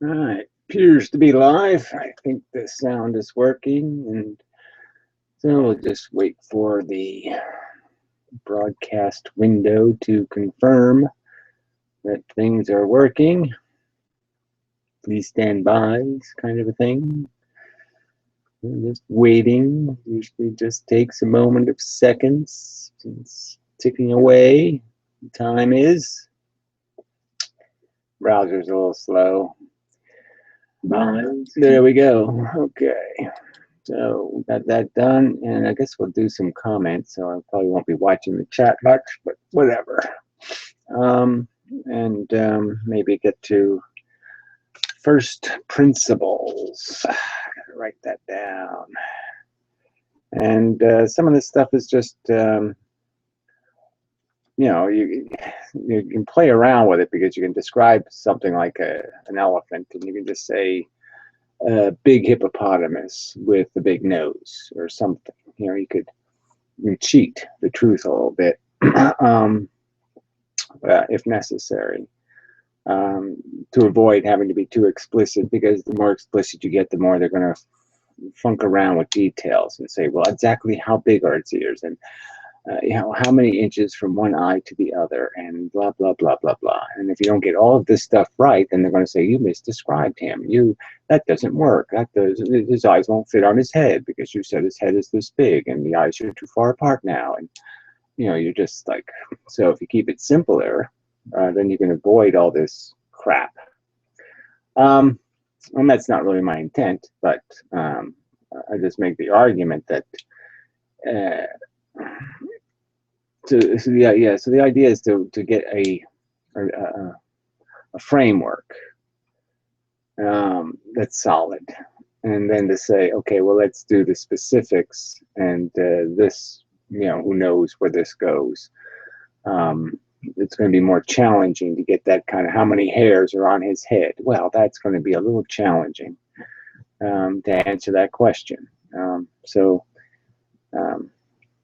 All right, appears to be live. I think the sound is working, and so we'll just wait for the broadcast window to confirm that things are working. Please stand by, kind of a thing. I'm just waiting. Usually just takes a moment of seconds. It's ticking away. The time is. Browser's a little slow. There we go. Okay. So we got that done, and I guess we'll do some comments. So I probably won't be watching the chat much, but whatever. Maybe get to first principles. I gotta write that down. And some of this stuff is just, you can play around with it because you can describe something like an elephant, and you can just say a big hippopotamus with a big nose or something. You could cheat the truth a little bit if necessary, to avoid having to be too explicit, because the more explicit you get, the more they're going to funk around with details and say, well, exactly how big are its ears, and how many inches from one eye to the other, and blah, blah, blah, blah, blah. And if you don't get all of this stuff right, then they're going to say, you misdescribed him. That doesn't work. His eyes won't fit on his head because you said his head is this big and the eyes are too far apart now. And, you're just like, so if you keep it simpler, then you can avoid all this crap. And that's not really my intent, but I just make the argument that so the idea is to get a framework that's solid, and then to say, okay, well, let's do the specifics, and this, who knows where this goes. It's going to be more challenging to get that kind of how many hairs are on his head. Well, that's going to be a little challenging to answer that question.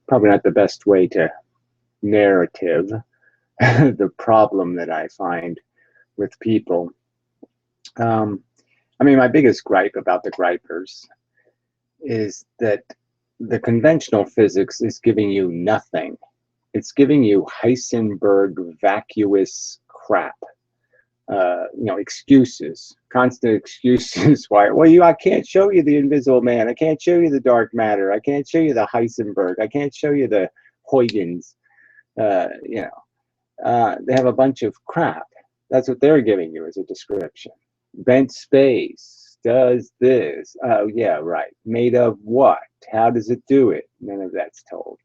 Probably not the best way to narrative the problem that I find with people. My biggest gripe about the gripers is that the conventional physics is giving you nothing. It's giving you Heisenberg vacuous crap. Excuses, constant excuses. Why? Well, I can't show you the invisible man. I can't show you the dark matter. I can't show you the Heisenberg. I can't show you the Huygens. They have a bunch of crap. That's what they're giving you as a description. Bent space does this. Oh, yeah, right. Made of what? How does it do it? None of that's told.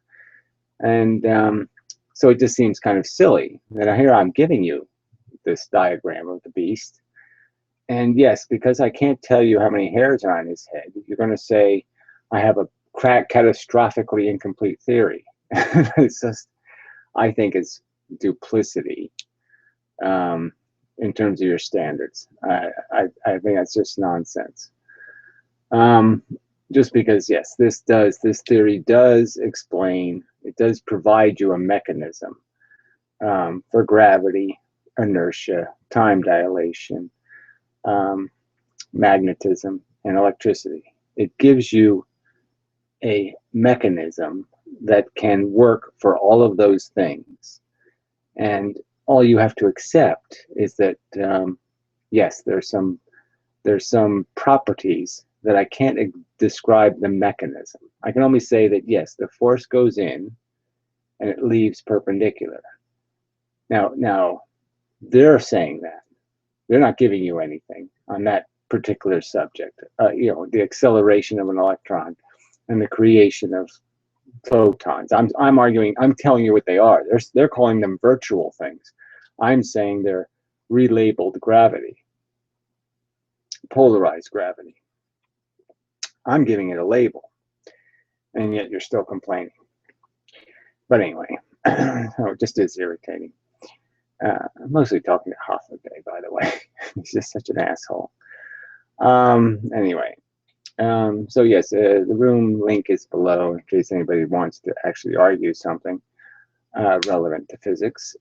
And so it just seems kind of silly that here I'm giving you this diagram of the beast. And yes, because I can't tell you how many hairs are on his head, you're going to say I have a catastrophically incomplete theory. It's just, I think it's duplicity in terms of your standards. I think that's just nonsense. Just because, yes, this theory does explain, it does provide you a mechanism for gravity, inertia, time dilation, magnetism, and electricity. It gives you a mechanism that can work for all of those things. And all you have to accept is that, yes, there's some properties that I can't describe the mechanism. I can only say that, yes, the force goes in and it leaves perpendicular. Now, they're saying that. They're not giving you anything on that particular subject. The acceleration of an electron and the creation of photons. I'm arguing, I'm telling you what they are. They're calling them virtual things. I'm saying they're relabeled gravity, polarized gravity. I'm giving it a label, and yet you're still complaining. But anyway, it just is irritating. I'm mostly talking to Hoffman today, by the way. He's just such an asshole. Anyway, so yes, the room link is below in case anybody wants to actually argue something relevant to physics,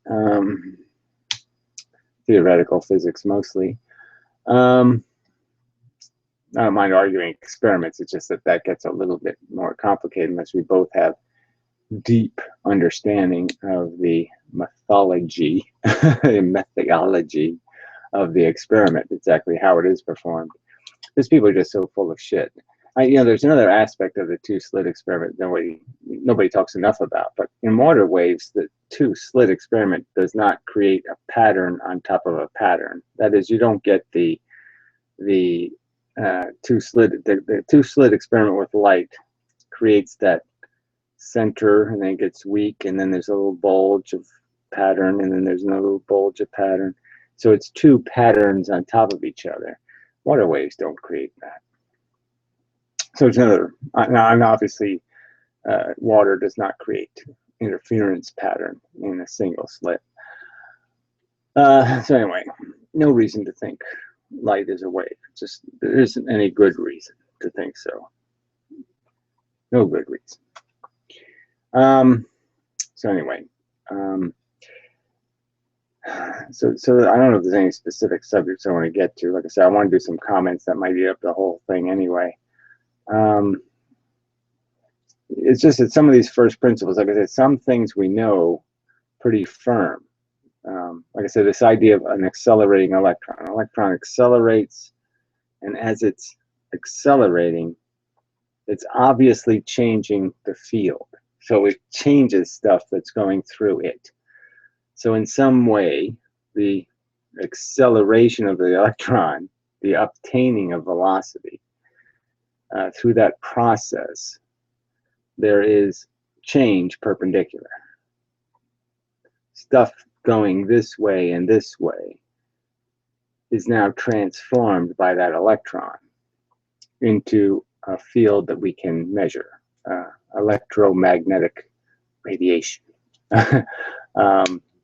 theoretical physics mostly. Um, I don't mind arguing experiments. It's just that that gets a little bit more complicated unless we both have deep understanding of the methodology of the experiment, exactly how it is performed. Because people are just so full of shit. There's another aspect of the two-slit experiment nobody talks enough about. But in water waves, the two-slit experiment does not create a pattern on top of a pattern. That is, you don't get the two-slit experiment with light creates that center, and then it gets weak, and then there's a little bulge of pattern, and then there's another little bulge of pattern. So it's two patterns on top of each other. Water waves don't create that. So it's another, and obviously water does not create interference pattern in a single slit. So anyway, no reason to think light is a wave. Just there isn't any good reason to think so. No good reason. So anyway, so I don't know if there's any specific subjects I want to get to. Like I said, I want to do some comments that might eat up the whole thing anyway. It's just that some of these first principles, like I said, some things we know pretty firm. Like I said, this idea of an accelerating electron. An electron accelerates, and as it's accelerating, it's obviously changing the field. So it changes stuff that's going through it. So in some way, the acceleration of the electron, the obtaining of velocity, through that process, there is change perpendicular. Stuff going this way and this way is now transformed by that electron into a field that we can measure, electromagnetic radiation,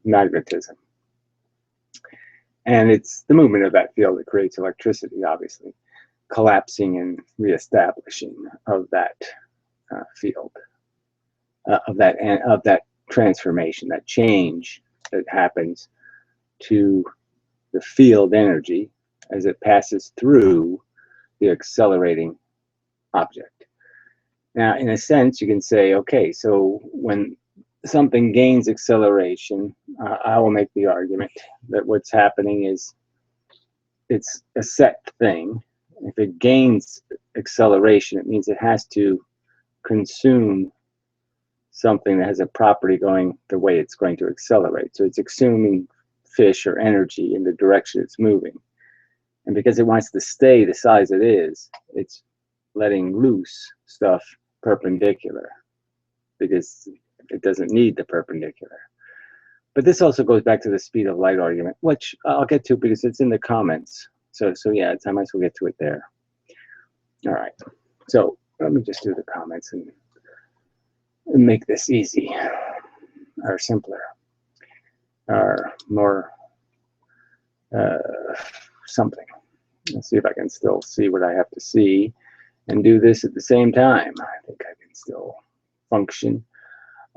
magnetism. And it's the movement of that field that creates electricity, obviously, collapsing and reestablishing of that field, of that transformation, that change that happens to the field energy as it passes through the accelerating object. Now, in a sense, you can say, okay, so when something gains acceleration, I will make the argument that what's happening is it's a set thing. If it gains acceleration, it means it has to consume something that has a property going the way it's going to accelerate. So it's consuming fish or energy in the direction it's moving. And because it wants to stay the size it is, it's letting loose stuff perpendicular because it doesn't need the perpendicular. But this also goes back to the speed of light argument, which I'll get to because it's in the comments. So yeah, I might as well get to it there. All right. So let me just do the comments and make this easy or simpler or more something. Let's see if I can still see what I have to see and do this at the same time. I think I can still function.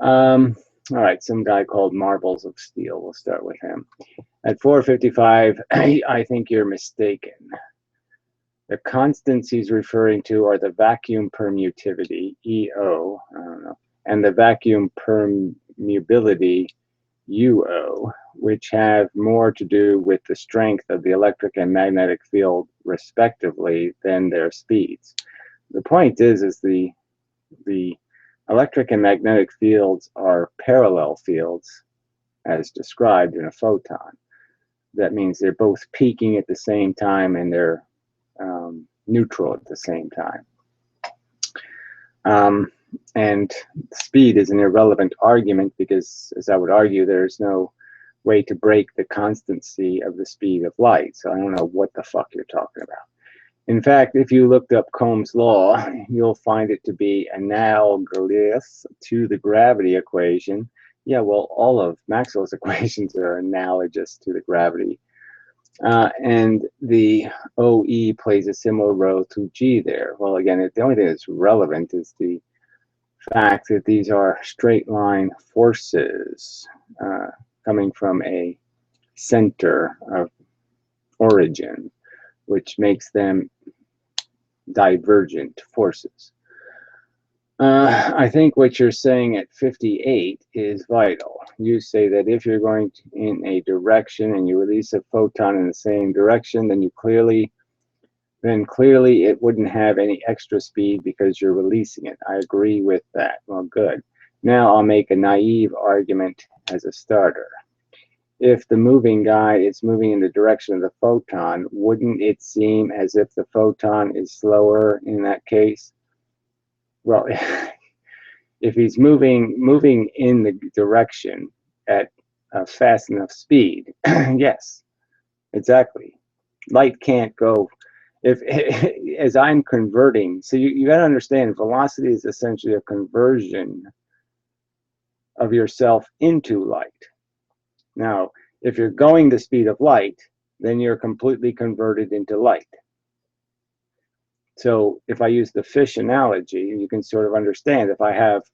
All right, some guy called Marbles of Steel. We'll start with him. At 4:55, I think you're mistaken. The constants he's referring to are the vacuum permittivity, EO, I don't know, and the vacuum permeability, UO, which have more to do with the strength of the electric and magnetic field, respectively, than their speeds. The point is the electric and magnetic fields are parallel fields, as described in a photon. That means they're both peaking at the same time and they're neutral at the same time. And speed is an irrelevant argument because, as I would argue, there's no way to break the constancy of the speed of light. So I don't know what the fuck you're talking about. In fact, if you looked up Coulomb's law, you'll find it to be analogous to the gravity equation. Yeah, well, all of Maxwell's equations are analogous to the gravity. And the OE plays a similar role to G there. Well, again, the only thing that's relevant is the fact that these are straight line forces coming from a center of origin. which makes them divergent forces. I think what you're saying at 58 is vital. You say that if you're going in a direction and you release a photon in the same direction, then clearly it wouldn't have any extra speed because you're releasing it. I agree with that. Well, good. Now I'll make a naive argument as a starter. If the moving guy is moving in the direction of the photon, wouldn't it seem as if the photon is slower in that case? Well, if he's moving in the direction at a fast enough speed, yes, exactly. Light can't go. If as I'm converting, so you got to understand, velocity is essentially a conversion of yourself into light. Now, if you're going the speed of light, then you're completely converted into light. So if I use the fish analogy, you can sort of understand if I have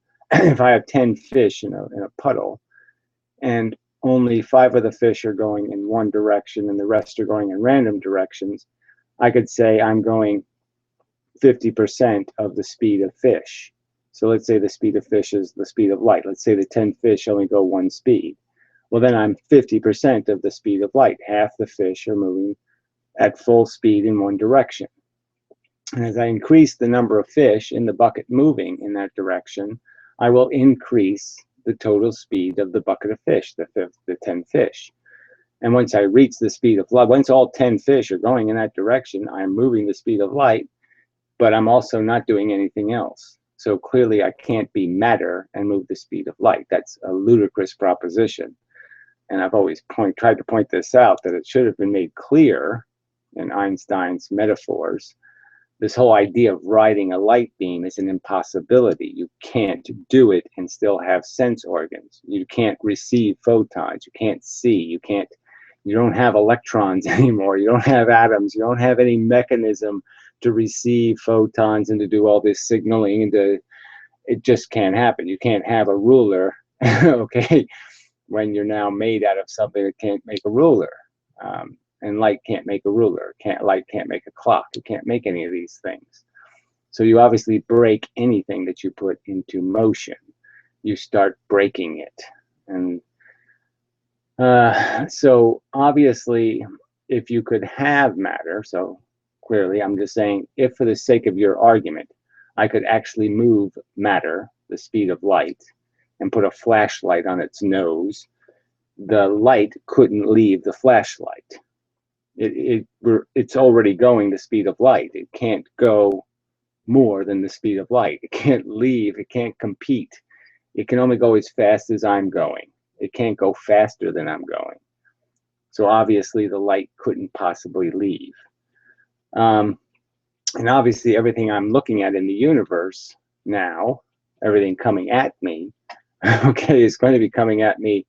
10 fish in a puddle, and only 5 of the fish are going in one direction and the rest are going in random directions, I could say I'm going 50% of the speed of fish. So let's say the speed of fish is the speed of light. Let's say the 10 fish only go one speed. Well, then I'm 50% of the speed of light. Half the fish are moving at full speed in one direction. And as I increase the number of fish in the bucket moving in that direction, I will increase the total speed of the bucket of fish, the 10 fish. And once I reach the speed of light, once all 10 fish are going in that direction, I'm moving the speed of light, but I'm also not doing anything else. So clearly I can't be matter and move the speed of light. That's a ludicrous proposition. And I've always tried to point this out, that it should have been made clear in Einstein's metaphors. This whole idea of riding a light beam is an impossibility. You can't do it and still have sense organs. You can't receive photons. You can't see. You don't have electrons anymore. You don't have atoms. You don't have any mechanism to receive photons and to do all this signaling. And it just can't happen. You can't have a ruler, okay, when you're now made out of something that can't make a ruler. And light can't make a ruler. Light can't make a clock. You can't make any of these things. So you obviously break anything that you put into motion. You start breaking it. And so obviously, if you could have matter, so clearly I'm just saying, if for the sake of your argument, I could actually move matter, the speed of light, and put a flashlight on its nose, the light couldn't leave the flashlight. It's already going the speed of light. It can't go more than the speed of light. It can't leave. It can't compete. It can only go as fast as I'm going. It can't go faster than I'm going. So obviously the light couldn't possibly leave. And obviously everything I'm looking at in the universe now, everything coming at me, okay, is going to be coming at me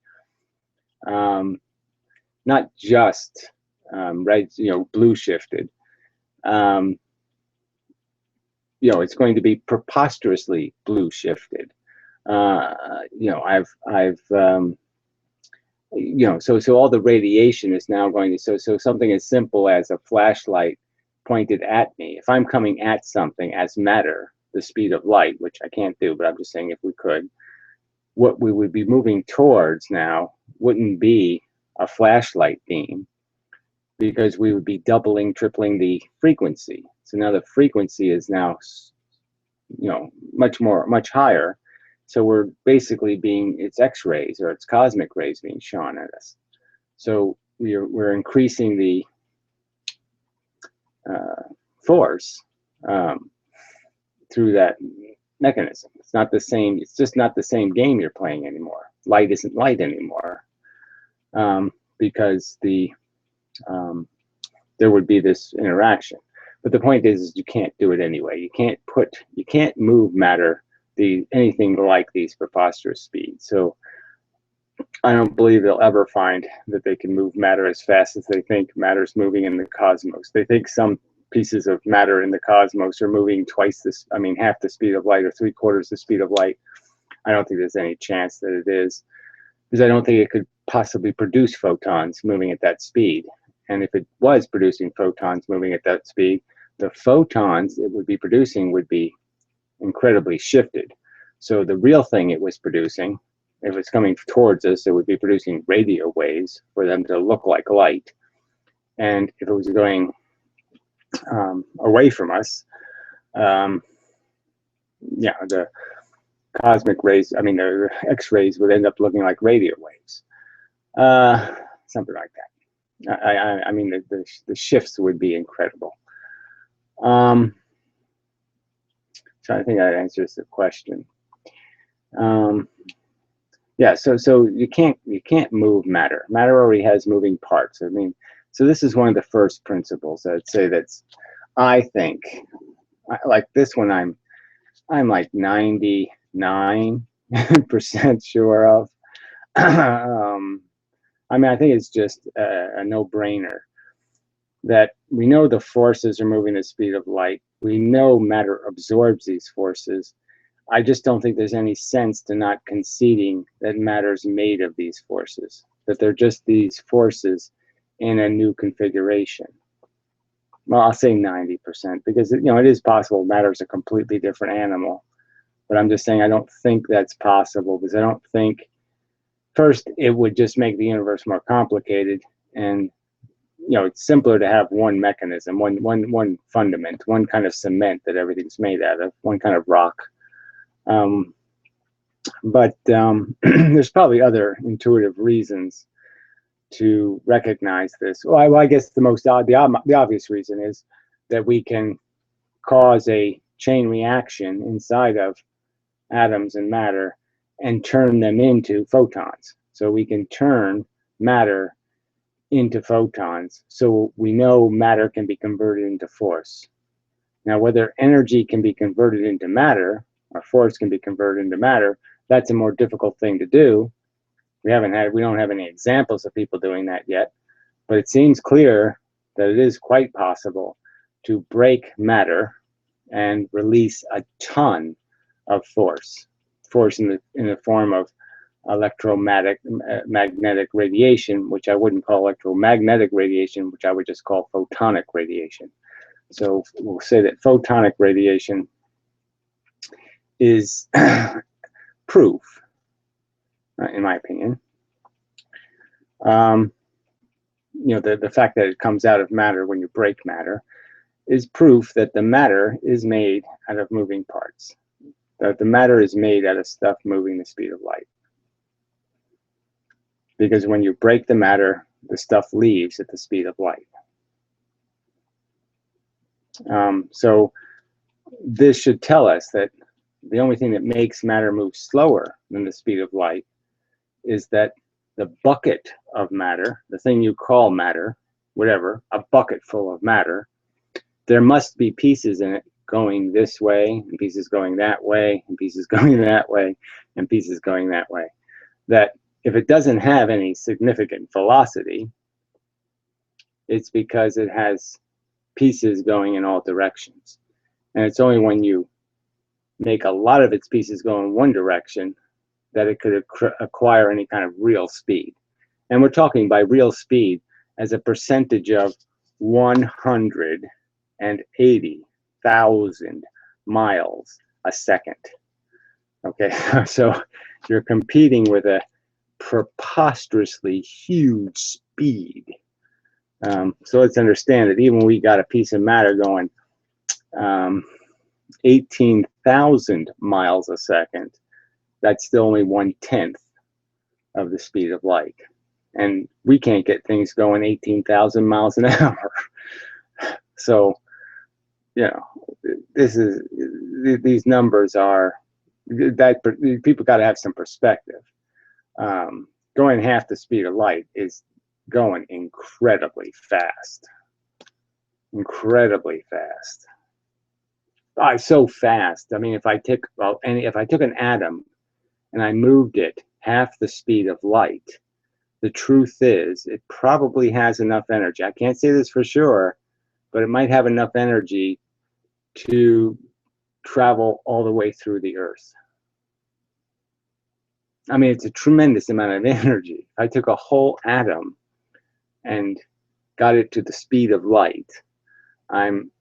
not just red, blue shifted. It's going to be preposterously blue shifted. So all the radiation is now going to, so something as simple as a flashlight pointed at me. If I'm coming at something as matter, the speed of light, which I can't do, but I'm just saying if we could, what we would be moving towards now wouldn't be a flashlight beam, because we would be doubling, tripling the frequency. So now the frequency is now, much higher. So we're basically it's X-rays, or it's cosmic rays being shone at us. So we're increasing the force through that mechanism. It's not the same. It's just not the same game you're playing anymore. Light isn't light anymore, because there would be this interaction. But the point is you can't do it anyway. You can't move matter anything like these preposterous speeds. So I don't believe they'll ever find that they can move matter as fast as they think matter's moving in the cosmos. They think some pieces of matter in the cosmos are moving half the speed of light or 3/4 the speed of light. I don't think there's any chance that it is, because I don't think it could possibly produce photons moving at that speed. And if it was producing photons moving at that speed, the photons it would be producing would be incredibly shifted. So the real thing it was producing, if it's coming towards us, it would be producing radio waves for them to look like light. And if it was going away from us, yeah, the cosmic rays, I mean, the X-rays would end up looking like radio waves, something like that. I mean, the shifts would be incredible. So I think that answers the question. Yeah, so you can't move matter. Matter already has moving parts. I mean, so this is one of the first principles I'd say that's, I think, like this one I'm like 99% sure of. I mean, I think it's just a no-brainer that we know the forces are moving at the speed of light. We know matter absorbs these forces. I just don't think there's any sense to not conceding that matter's made of these forces, that they're just these forces in a new configuration. Well, I'll say 90%, because it is possible matter's a completely different animal. But I'm just saying I don't think that's possible, because I don't think, first, it would just make the universe more complicated, and it's simpler to have one mechanism, one fundament, one kind of cement that everything's made out of, one kind of rock. But there's probably other intuitive reasons to recognize this. Well, I guess the obvious reason is that we can cause a chain reaction inside of atoms and matter and turn them into photons. So we can turn matter into photons. So we know matter can be converted into force. Now, whether energy can be converted into matter, or force can be converted into matter, that's a more difficult thing to do. We don't have any examples of people doing that yet, but it seems clear that it is quite possible to break matter and release a ton of force in the form of magnetic radiation, which I wouldn't call electromagnetic radiation, which I would just call photonic radiation. So we'll say that photonic radiation is proof, in my opinion. The fact that it comes out of matter when you break matter is proof that the matter is made out of moving parts. That the matter is made out of stuff moving the speed of light. Because when you break the matter, the stuff leaves at the speed of light. So this should tell us that the only thing that makes matter move slower than the speed of light is that the bucket of matter, the thing you call matter, whatever, a bucket full of matter, there must be pieces in it going this way, and pieces going that way, and pieces going that way, and pieces going that way. That if it doesn't have any significant velocity, it's because it has pieces going in all directions. And it's only when you make a lot of its pieces go in one direction that it could acquire any kind of real speed. And we're talking by real speed as a percentage of 180,000 miles a second. Okay, so you're competing with a preposterously huge speed. So let's understand that even when we got a piece of matter going 18,000 miles a second, that's still only 1/10 of the speed of light. And we can't get things going 18,000 miles an hour. So, these numbers are, that people got to have some perspective. Going half the speed of light is going incredibly fast. Incredibly fast. So fast. I mean, if I took an atom and I moved it half the speed of light, the truth is it probably has enough energy. I can't say this for sure, but it might have enough energy to travel all the way through the Earth. I mean, it's a tremendous amount of energy. I took a whole atom and got it to the speed of light, I'm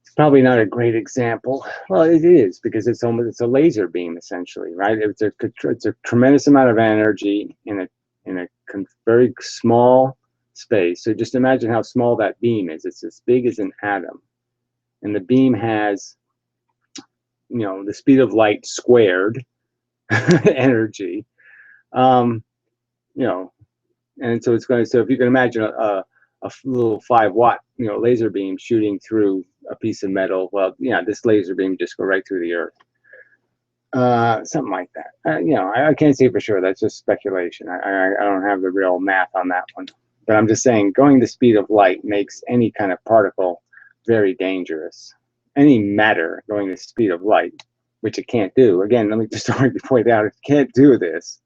it's probably not a great example. Well, it is, because it's a laser beam essentially, right? It's a tremendous amount of energy in a very small space. So just imagine how small that beam is. It's as big as an atom, and the beam has, you know, the speed of light squared energy. You know, and so it's going to. So if you can imagine a little 5-watt, you know, laser beam shooting through a piece of metal, well, yeah, this laser beam just go right through the earth. Something like that. You know, I can't say for sure. That's just speculation. I don't have the real math on that one. But I'm just saying, going the speed of light makes any kind of particle very dangerous. Any matter going the speed of light, which it can't do. Again, let me just already point out, it can't do this.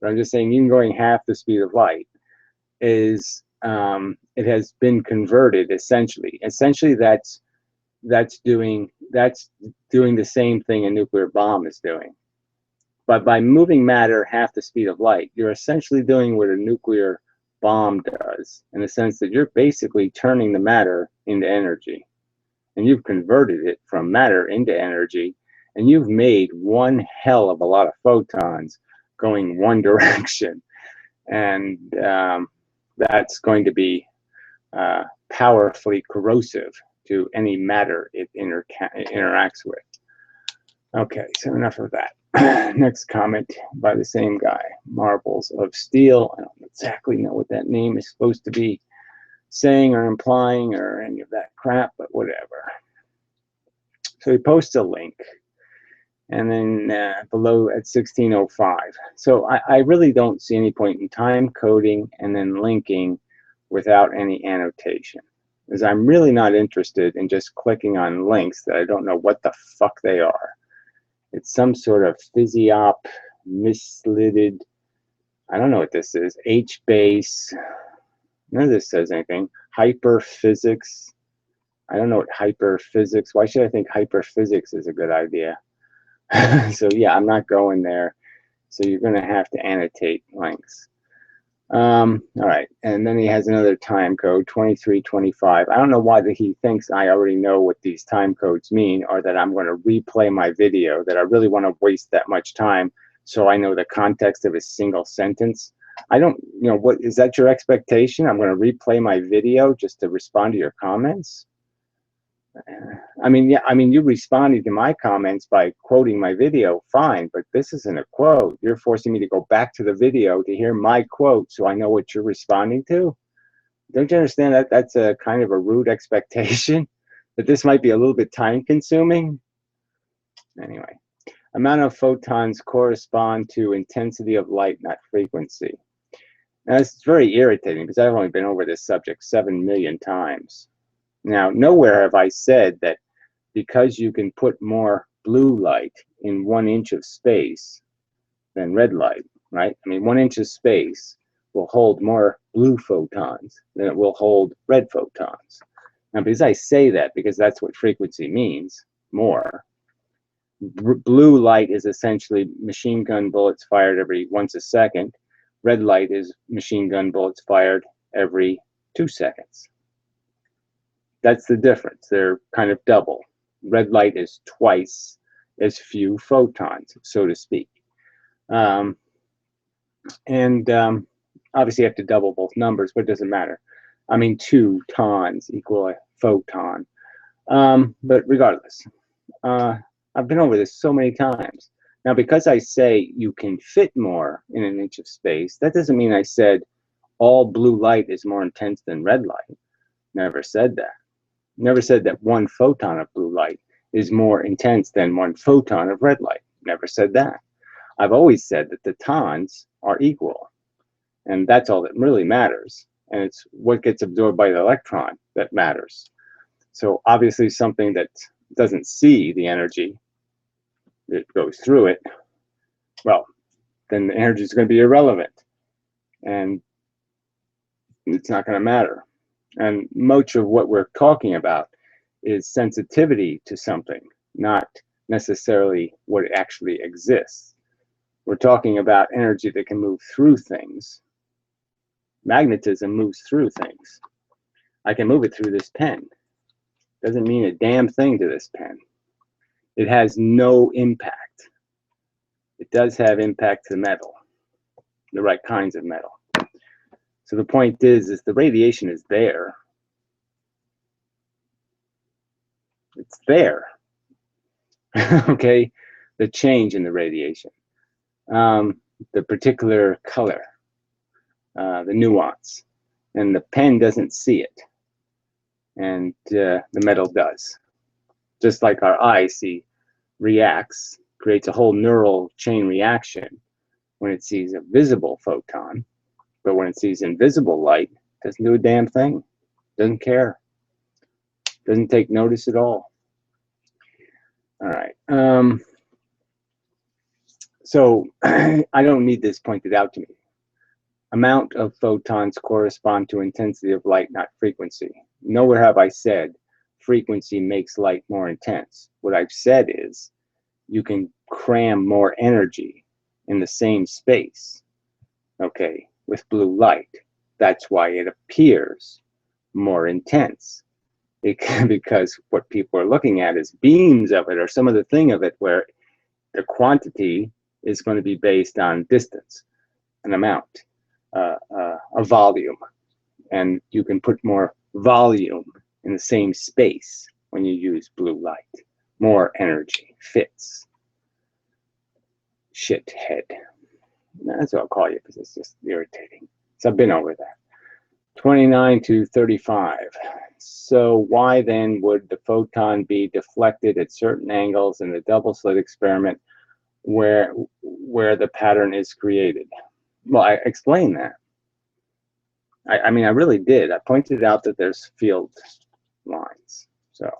But I'm just saying, even going half the speed of light is, it has been converted essentially. Essentially, that's doing the same thing a nuclear bomb is doing. But by moving matter half the speed of light, you're essentially doing what a nuclear bomb does, in the sense that you're basically turning the matter into energy. And you've converted it from matter into energy, and you've made one hell of a lot of photons going one direction. And that's going to be powerfully corrosive to any matter it interacts with. Okay, so enough of that. Next comment by the same guy, Marbles of Steel. I don't exactly know what that name is supposed to be saying or implying or any of that crap, but whatever. So he posts a link, and then below at 1605. So I really don't see any point in time coding and then linking without any annotation, because I'm really not interested in just clicking on links that I don't know what the fuck they are. It's some sort of physiop, mislitted, I don't know what this is, H-base, none of this says anything, hyperphysics. I don't know what hyperphysics, why should I think hyperphysics is a good idea? So yeah, I'm not going there. So you're gonna have to annotate links. All right, and then he has another time code, 2325. I don't know why he thinks I already know what these time codes mean, or that I'm going to replay my video, that I really want to waste that much time so I know the context of a single sentence. I don't, you know, what is that your expectation? I'm going to replay my video just to respond to your comments? I mean, yeah, I mean, you responded to my comments by quoting my video, fine, but this isn't a quote. You're forcing me to go back to the video to hear my quote so I know what you're responding to. Don't you understand that that's a kind of a rude expectation? That this might be a little bit time consuming? Anyway, amount of photons correspond to intensity of light, not frequency. Now, it's very irritating because I've only been over this subject 7 million times. Now, nowhere have I said that because you can put more blue light in 1 inch of space than red light, right? I mean, 1 inch of space will hold more blue photons than it will hold red photons. Now, because I say that, because that's what frequency means, more. Blue light is essentially machine gun bullets fired every once a second. Red light is machine gun bullets fired every 2 seconds. That's the difference. They're kind of double. Red light is twice as few photons, so to speak. Obviously you have to double both numbers, but it doesn't matter. I mean, 2 tons equal a photon. But regardless, I've been over this so many times. Now, because I say you can fit more in 1 inch of space, that doesn't mean I said all blue light is more intense than red light. Never said that. Never said that 1 photon of blue light is more intense than 1 photon of red light. Never said that. I've always said that the tons are equal, and that's all that really matters. And it's what gets absorbed by the electron that matters. So obviously something that doesn't see the energy that goes through it, well, then the energy is going to be irrelevant, and it's not going to matter. And much of what we're talking about is sensitivity to something, not necessarily what actually exists. We're talking about energy that can move through things. Magnetism moves through things. I can move it through this pen. Doesn't mean a damn thing to this pen. It has no impact. It does have impact to the metal, the right kinds of metal. So the point is the radiation is there. It's there. Okay, the change in the radiation, the particular color, the nuance, and the pen doesn't see it, and the metal does. Just like our eye reacts, creates a whole neural chain reaction when it sees a visible photon, but when it sees invisible light, it doesn't do a damn thing. Doesn't care. Doesn't take notice at all. All right. So I don't need this pointed out to me. Amount of photons correspond to intensity of light, not frequency. Nowhere have I said frequency makes light more intense. What I've said is you can cram more energy in the same space, okay, with blue light. That's why it appears more intense. Because what people are looking at is beams of it or some other thing of it where the quantity is going to be based on distance, an amount, a volume. And you can put more volume in the same space when you use blue light. More energy fits. Shithead. That's what I'll call you because it's just irritating. So I've been over that. 29 to 35. So why then would the photon be deflected at certain angles in the double slit experiment where the pattern is created? Well, I explained that. I mean, I really did. I pointed out that there's field lines, so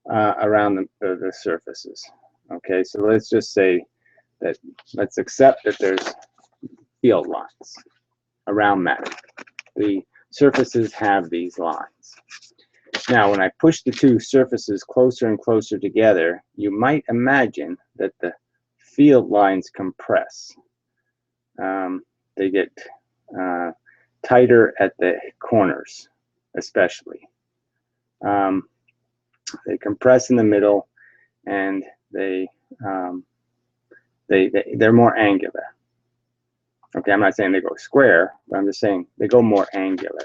around the surfaces. Okay, so let's just say that, let's accept that there's field lines around matter. The surfaces have these lines. Now, when I push the two surfaces closer and closer together, you might imagine that the field lines compress. They get tighter at the corners, especially. They compress in the middle, and they're more angular. Okay, I'm not saying they go square, but I'm just saying they go more angular.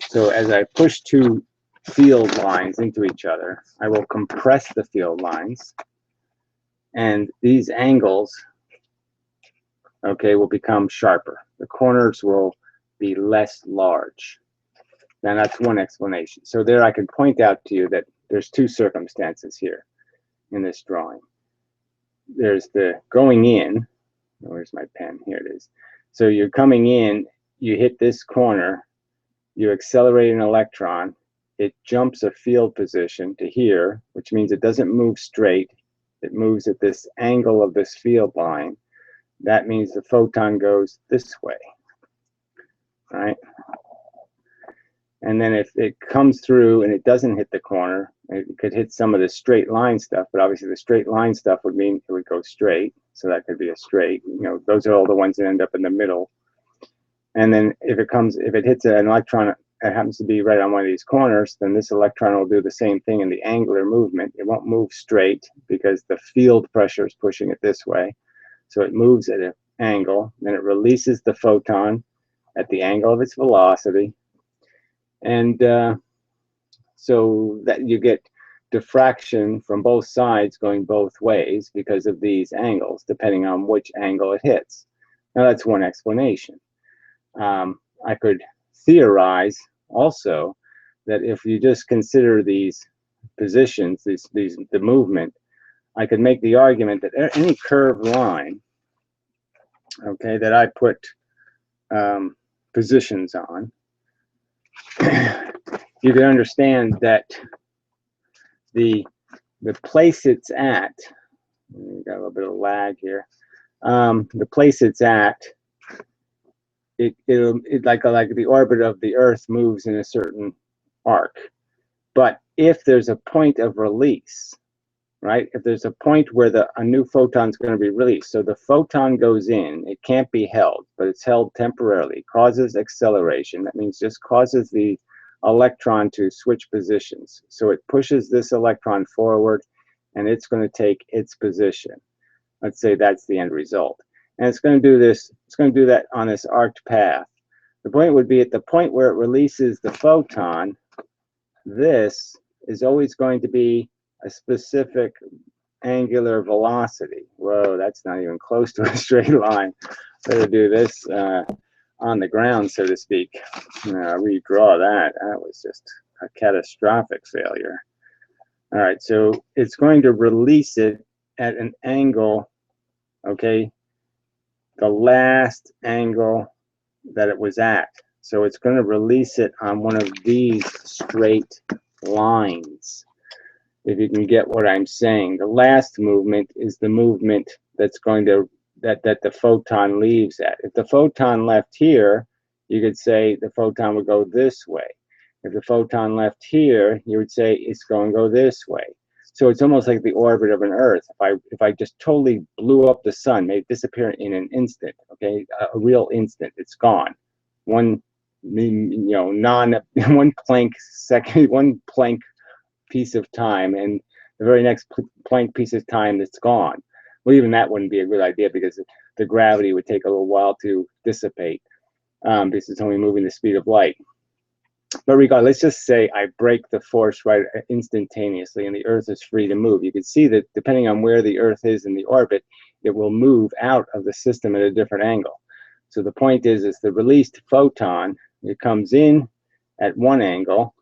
So as I push two field lines into each other, I will compress the field lines, and these angles, okay, will become sharper. The corners will be less large. Now that's one explanation. So there I can point out to you that there's two circumstances here in this drawing. There's the going in. Where's my pen? Here it is. So you're coming in, you hit this corner, you accelerate an electron, it jumps a field position to here, which means it doesn't move straight. It moves at this angle of this field line. That means the photon goes this way, right? And then if it comes through and it doesn't hit the corner, it could hit some of the straight line stuff, but obviously the straight line stuff would mean it would go straight. So that could be a straight, you know, those are all the ones that end up in the middle. And then if it hits an electron that happens to be right on one of these corners, then this electron will do the same thing in the angular movement. It won't move straight because the field pressure is pushing it this way. So it moves at an angle, then it releases the photon at the angle of its velocity. And so that you get diffraction from both sides going both ways because of these angles, depending on which angle it hits. Now that's one explanation. I could theorize also that if you just consider these positions, the movement, I could make the argument that any curved line, okay, that I put positions on, you can understand that the place it's at, got a little bit of lag here, the place it's at, it like the orbit of the Earth moves in a certain arc. But if there's a point of release, right? If there's a point where a new photon is going to be released, so the photon goes in, it can't be held, but it's held temporarily, causes acceleration. That means just causes the electron to switch positions. So it pushes this electron forward, and it's going to take its position. Let's say that's the end result. And it's going to do this, it's going to do that on this arced path. The point would be at the point where it releases the photon, this is always going to be a specific angular velocity. Whoa, that's not even close to a straight line. Better do this on the ground, so to speak. Redraw that. That was just a catastrophic failure. All right, so it's going to release it at an angle, okay, the last angle that it was at. So it's going to release it on one of these straight lines, if you can get what I'm saying. The last movement is the movement that's going to, that the photon leaves at. If the photon left here, you could say the photon would go this way. If the photon left here, you would say it's going to go this way. So it's almost like the orbit of an Earth. If I just totally blew up the sun, made it disappear in an instant, okay, a real instant, it's gone. One, one Planck second, one Planck piece of time, and the very next Planck piece of time, it's gone. Well, even that wouldn't be a good idea because the gravity would take a little while to dissipate, because it's only moving the speed of light. But regardless, let's just say I break the force right instantaneously and the Earth is free to move. You can see that depending on where the Earth is in the orbit, it will move out of the system at a different angle. So the point is the released photon, it comes in at one angle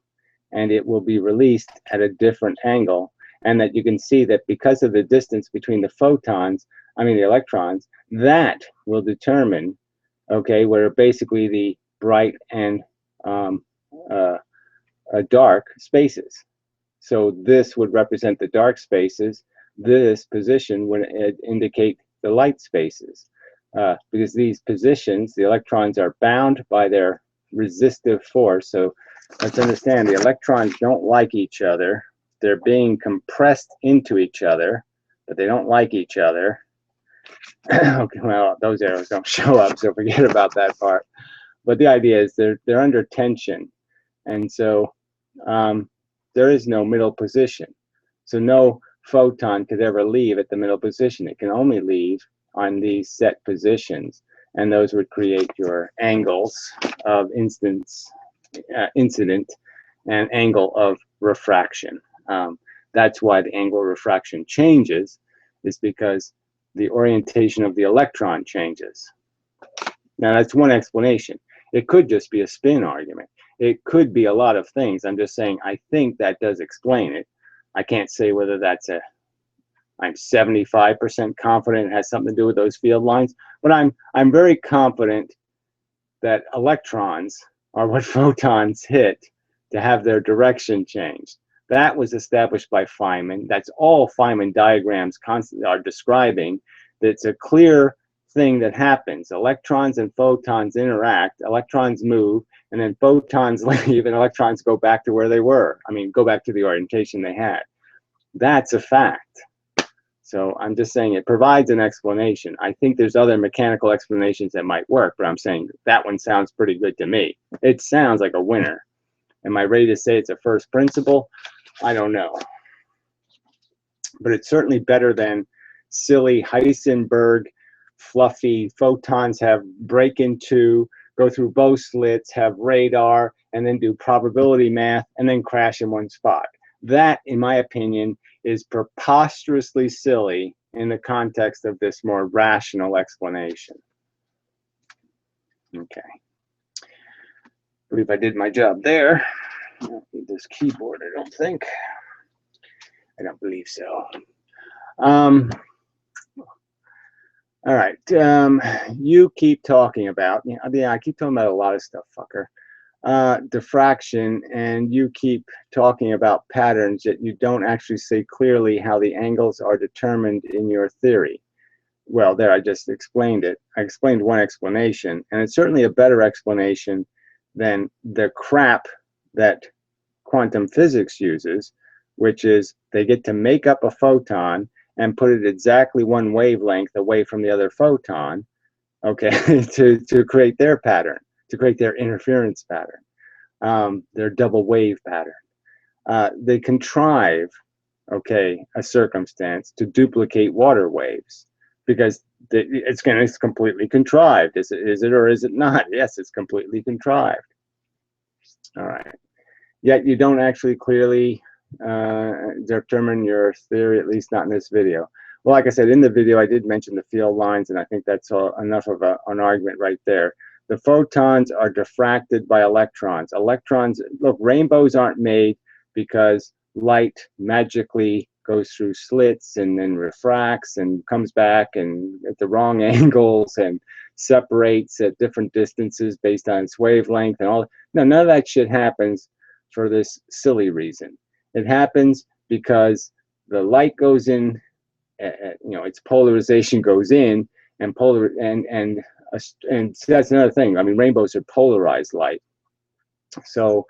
and it will be released at a different angle. And that you can see that because of the distance between the photons, the electrons, that will determine, okay, where basically the bright and dark spaces. So this would represent the dark spaces. This position would indicate the light spaces. Because these positions, the electrons are bound by their resistive force. So let's understand the electrons don't like each other. They're being compressed into each other, but they don't like each other. Okay, well, those arrows don't show up, so forget about that part. But the idea is they're under tension. And so there is no middle position. So no photon could ever leave at the middle position. It can only leave on these set positions. And those would create your angles of incident and angle of refraction. That's why the angle of refraction changes, is because the orientation of the electron changes. Now, that's one explanation. It could just be a spin argument. It could be a lot of things. I'm just saying I think that does explain it. I can't say whether that's I'm 75% confident it has something to do with those field lines, but I'm very confident that electrons are what photons hit to have their direction changed. That was established by Feynman. That's all Feynman diagrams constantly are describing. That's a clear thing that happens. Electrons and photons interact, electrons move, and then photons leave and electrons go back to where they were. Go back to the orientation they had. That's a fact. So I'm just saying it provides an explanation. I think there's other mechanical explanations that might work, but I'm saying that one sounds pretty good to me. It sounds like a winner. Am I ready to say it's a first principle? I don't know. But it's certainly better than silly Heisenberg, fluffy photons have break into, go through both slits, have radar, and then do probability math, and then crash in one spot. That, in my opinion, is preposterously silly in the context of this more rational explanation. Okay. I believe I did my job there. I don't need this keyboard, I don't think. I don't believe so. All right. You keep talking about, I keep talking about a lot of stuff, fucker. Diffraction, and you keep talking about patterns, yet you don't actually say clearly how the angles are determined in your theory. Well, there, I just explained it. I explained one explanation, and it's certainly a better explanation than the crap that quantum physics uses, which is they get to make up a photon and put it exactly one wavelength away from the other photon, okay, to create their pattern, to create their interference pattern, their double wave pattern. They contrive, okay, a circumstance to duplicate water waves because it's completely contrived. Is it or is it not? Yes, it's completely contrived. All right. Yet you don't actually clearly determine your theory, at least not in this video. Well, like I said, in the video, I did mention the field lines, and I think that's enough of an argument right there. The photons are diffracted by electrons. Electrons, look, rainbows aren't made because light magically goes through slits and then refracts and comes back and at the wrong angles and separates at different distances based on its wavelength and all. No, none of that shit happens for this silly reason. It happens because the light goes in, its polarization goes in, and so that's another thing. I mean, rainbows are polarized light, so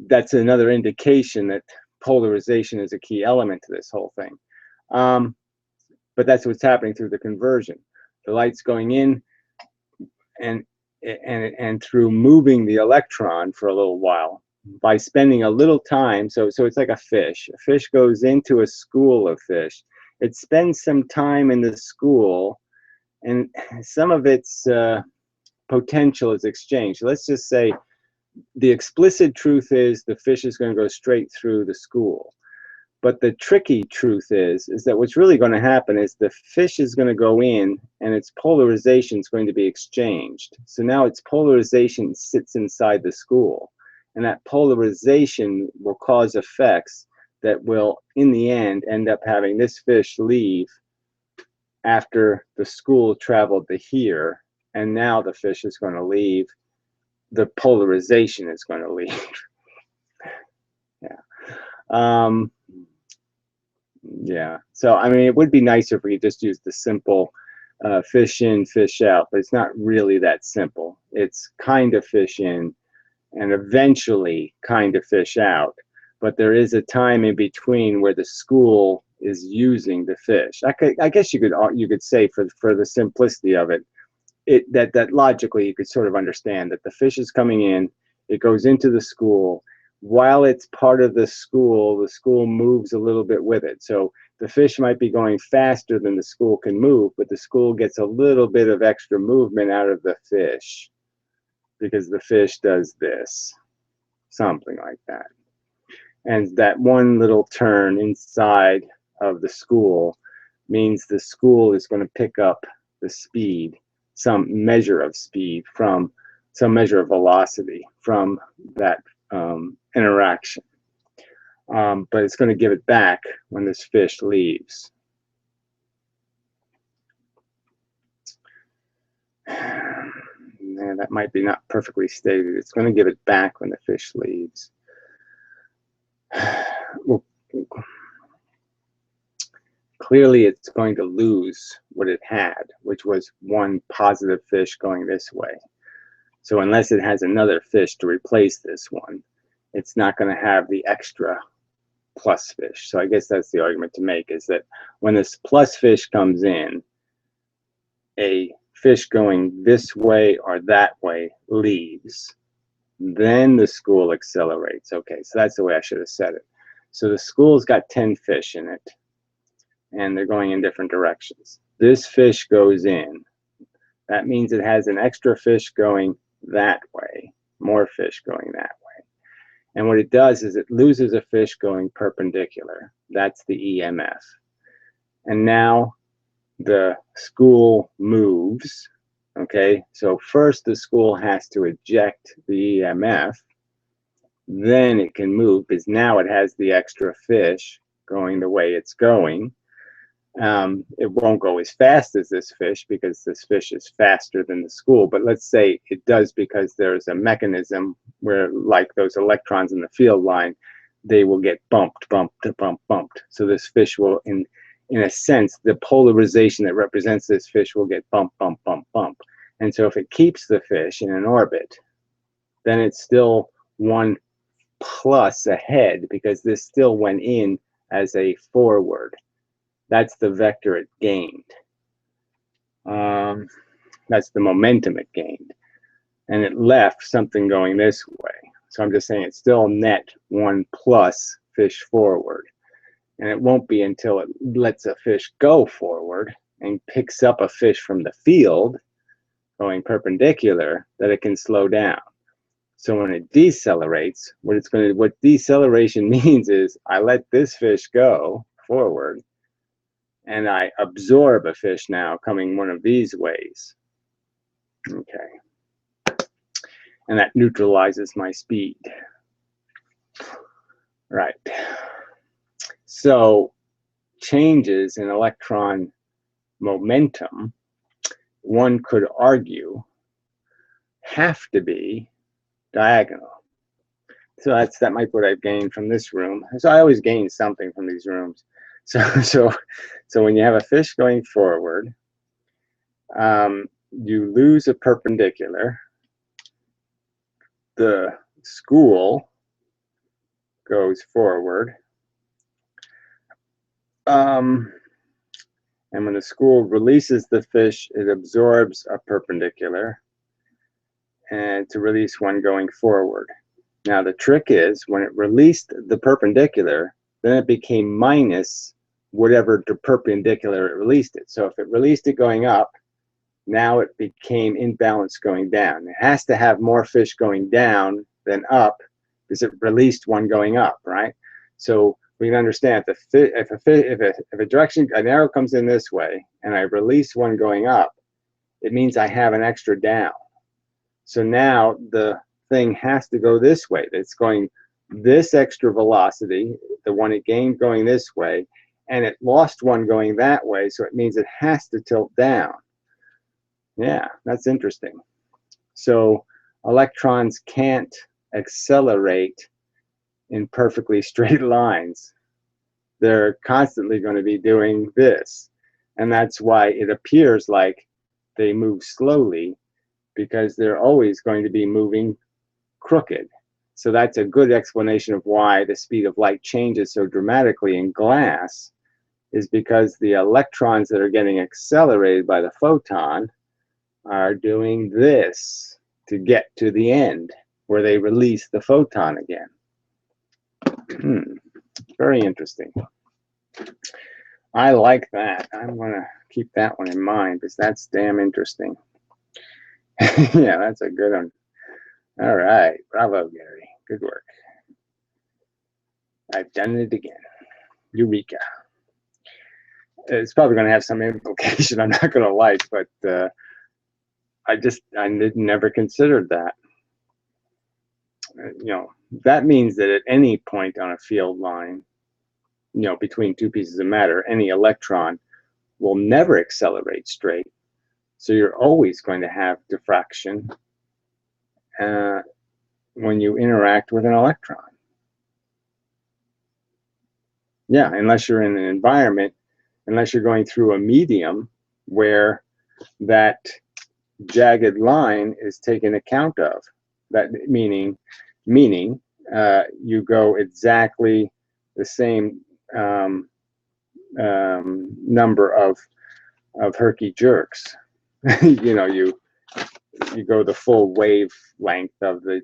that's another indication that polarization is a key element to this whole thing. But that's what's happening through the conversion. The light's going in, and through moving the electron for a little while, by spending a little time, so it's like a fish. A fish goes into a school of fish. It spends some time in the school, and some of its potential is exchanged. Let's just say the explicit truth is the fish is going to go straight through the school. But the tricky truth is that what's really going to happen is the fish is going to go in and its polarization is going to be exchanged. So now its polarization sits inside the school. And that polarization will cause effects that will, in the end up having this fish leave after the school traveled to here. And now the fish is going to leave. The polarization is going to leave. Yeah. Yeah. So, I mean, it would be nicer if we could just use the simple fish in, fish out, but it's not really that simple. It's kind of fish in and eventually kind of fish out. But there is a time in between where the school is using the fish. I guess you could say for the simplicity of it, that logically you could sort of understand that the fish is coming in, it goes into the school. While it's part of the school moves a little bit with it. So the fish might be going faster than the school can move, but the school gets a little bit of extra movement out of the fish because the fish does this, something like that. And that one little turn inside of the school means the school is going to pick up the speed, some measure of speed from some measure of velocity from that interaction. But it's going to give it back when this fish leaves. Yeah, that might be not perfectly stated. It's going to give it back when the fish leaves. Well, clearly it's going to lose what it had, which was one positive fish going this way. So unless it has another fish to replace this one, it's not going to have the extra plus fish. So I guess that's the argument to make, is that when this plus fish comes in, a fish going this way or that way leaves. Then the school accelerates. Okay, so that's the way I should have said it. So the school's got 10 fish in it, and they're going in different directions. This fish goes in. That means it has an extra fish going that way, more fish going that way. And what it does is it loses a fish going perpendicular. That's the EMF. And now the school moves. Okay, so first the school has to eject the EMF. Then it can move because now it has the extra fish going the way it's going. It won't go as fast as this fish because this fish is faster than the school, but let's say it does because there's a mechanism where, like those electrons in the field line, they will get bumped. So this fish will, in a sense, the polarization that represents this fish will get bump. And so if it keeps the fish in an orbit, then it's still one plus ahead because this still went in as a forward. That's the vector it gained. That's the momentum it gained. And it left something going this way. So I'm just saying it's still net 1 plus fish forward. And it won't be until it lets a fish go forward and picks up a fish from the field going perpendicular that it can slow down. So when it decelerates, what deceleration means is I let this fish go forward and I absorb a fish now coming one of these ways. Okay. And that neutralizes my speed. Right. So changes in electron momentum, one could argue, have to be diagonal. So that might be what I've gained from this room. So I always gain something from these rooms. So when you have a fish going forward, you lose a perpendicular. The school goes forward. And when the school releases the fish, it absorbs a perpendicular and to release one going forward. Now the trick is when it released the perpendicular, then it became minus whatever the perpendicular it released it. So if it released it going up, now it became imbalanced going down. It has to have more fish going down than up because it released one going up, right? So we can understand if an arrow comes in this way and I release one going up, it means I have an extra down. So now the thing has to go this way. It's going this extra velocity, the one it gained going this way, and it lost one going that way, so it means it has to tilt down. Yeah, that's interesting. So electrons can't accelerate in perfectly straight lines. They're constantly going to be doing this. And that's why it appears like they move slowly, because they're always going to be moving crooked. So that's a good explanation of why the speed of light changes so dramatically in glass, is because the electrons that are getting accelerated by the photon are doing this to get to the end where they release the photon again. Very interesting. I like that. I'm going to keep that one in mind because that's damn interesting. Yeah, that's a good one. All right. Bravo, Gary. Good work. I've done it again. Eureka. It's probably going to have some implication I'm not going to like, but I never considered that. That means that at any point on a field line, between two pieces of matter, any electron will never accelerate straight. So you're always going to have diffraction when you interact with an electron. Yeah, unless you're in an environment, unless you're going through a medium where that jagged line is taken account of. That meaning you go exactly the same number of herky jerks. you go the full wavelength of the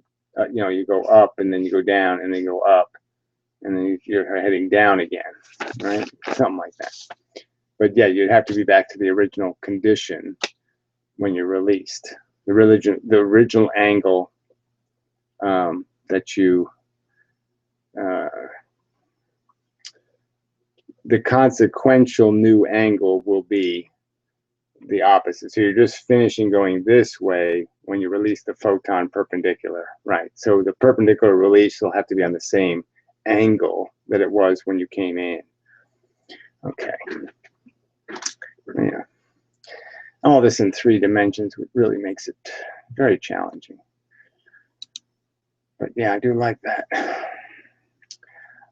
you go up and then you go down and then you go up and then you're heading down again, right? Something like that. But yeah, you'd have to be back to the original condition when you're released. The original angle that you the consequential new angle will be the opposite. So you're just finishing going this way when you release the photon perpendicular, right? So the perpendicular release will have to be on the same angle that it was when you came in. Okay. Yeah. All this in 3 dimensions really makes it very challenging. But yeah, I do like that.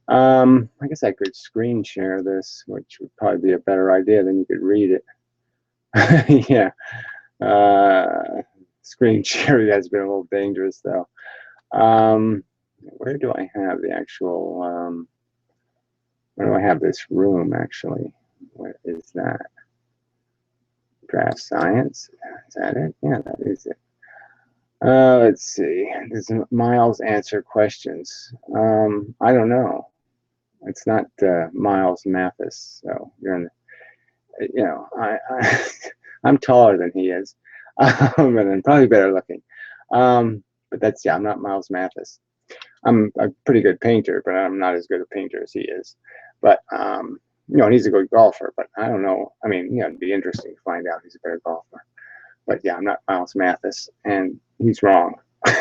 I guess I could screen share this, which would probably be a better idea, then you could read it. Yeah. Screen sharing has been a little dangerous though. Where do I have the actual, where do I have this room actually? What is that? DraftScience? Is that it? Yeah, that is it. Let's see. Does Miles answer questions? I don't know. It's not Miles Mathis, so you're in. I'm taller than he is, and I'm probably better looking. But that's I'm not Miles Mathis. I'm a pretty good painter, but I'm not as good a painter as he is. But he's a good golfer. But I don't know. I mean, it'd be interesting to find out he's a better golfer. But yeah, I'm not Miles Mathis, and he's wrong.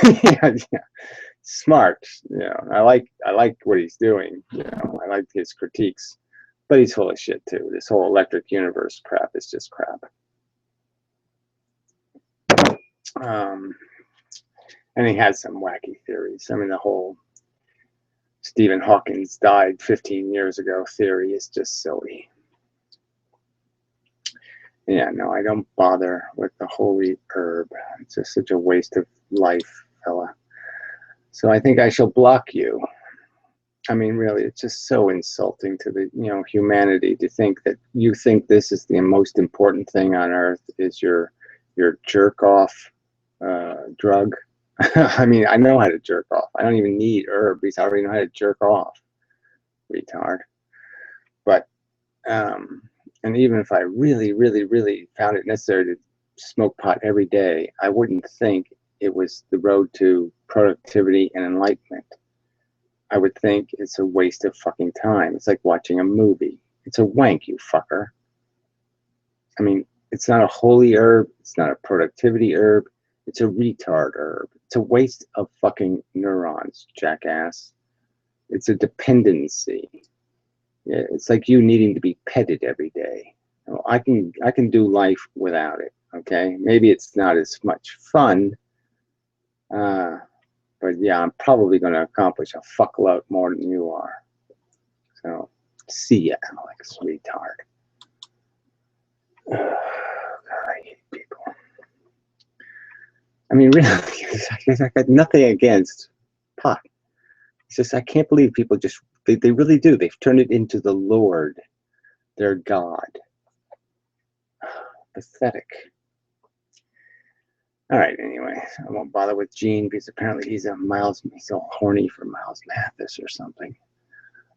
yeah, smart. I like what he's doing. I like his critiques, but he's full of shit too. This whole electric universe crap is just crap. And he has some wacky theories. I mean, the whole Stephen Hawking's died 15 years ago theory is just silly. Yeah, no, I don't bother with the holy herb. It's just such a waste of life, fella. So I think I shall block you. I mean, really, it's just so insulting to the, humanity to think that you think this is the most important thing on earth is your jerk off drug. I mean, I know how to jerk off. I don't even need herbs. I already know how to jerk off, retard. But and even if I really, really, really found it necessary to smoke pot every day, I wouldn't think it was the road to productivity and enlightenment. I would think it's a waste of fucking time. It's like watching a movie. It's a wank, you fucker. I mean, it's not a holy herb. It's not a productivity herb. It's a retard herb. It's a waste of fucking neurons, jackass. It's a dependency. Yeah, it's like you needing to be petted every day. I can do life without it. Okay, maybe it's not as much fun, but yeah, I'm probably going to accomplish a fuckload more than you are. So, see ya, Alex, retard. God, I hate people. I mean, really, I got nothing against pot. It's just I can't believe people just they really do. They've turned it into the Lord, their God. Pathetic. All right, anyway, I won't bother with Gene because apparently he's all horny for Miles Mathis or something.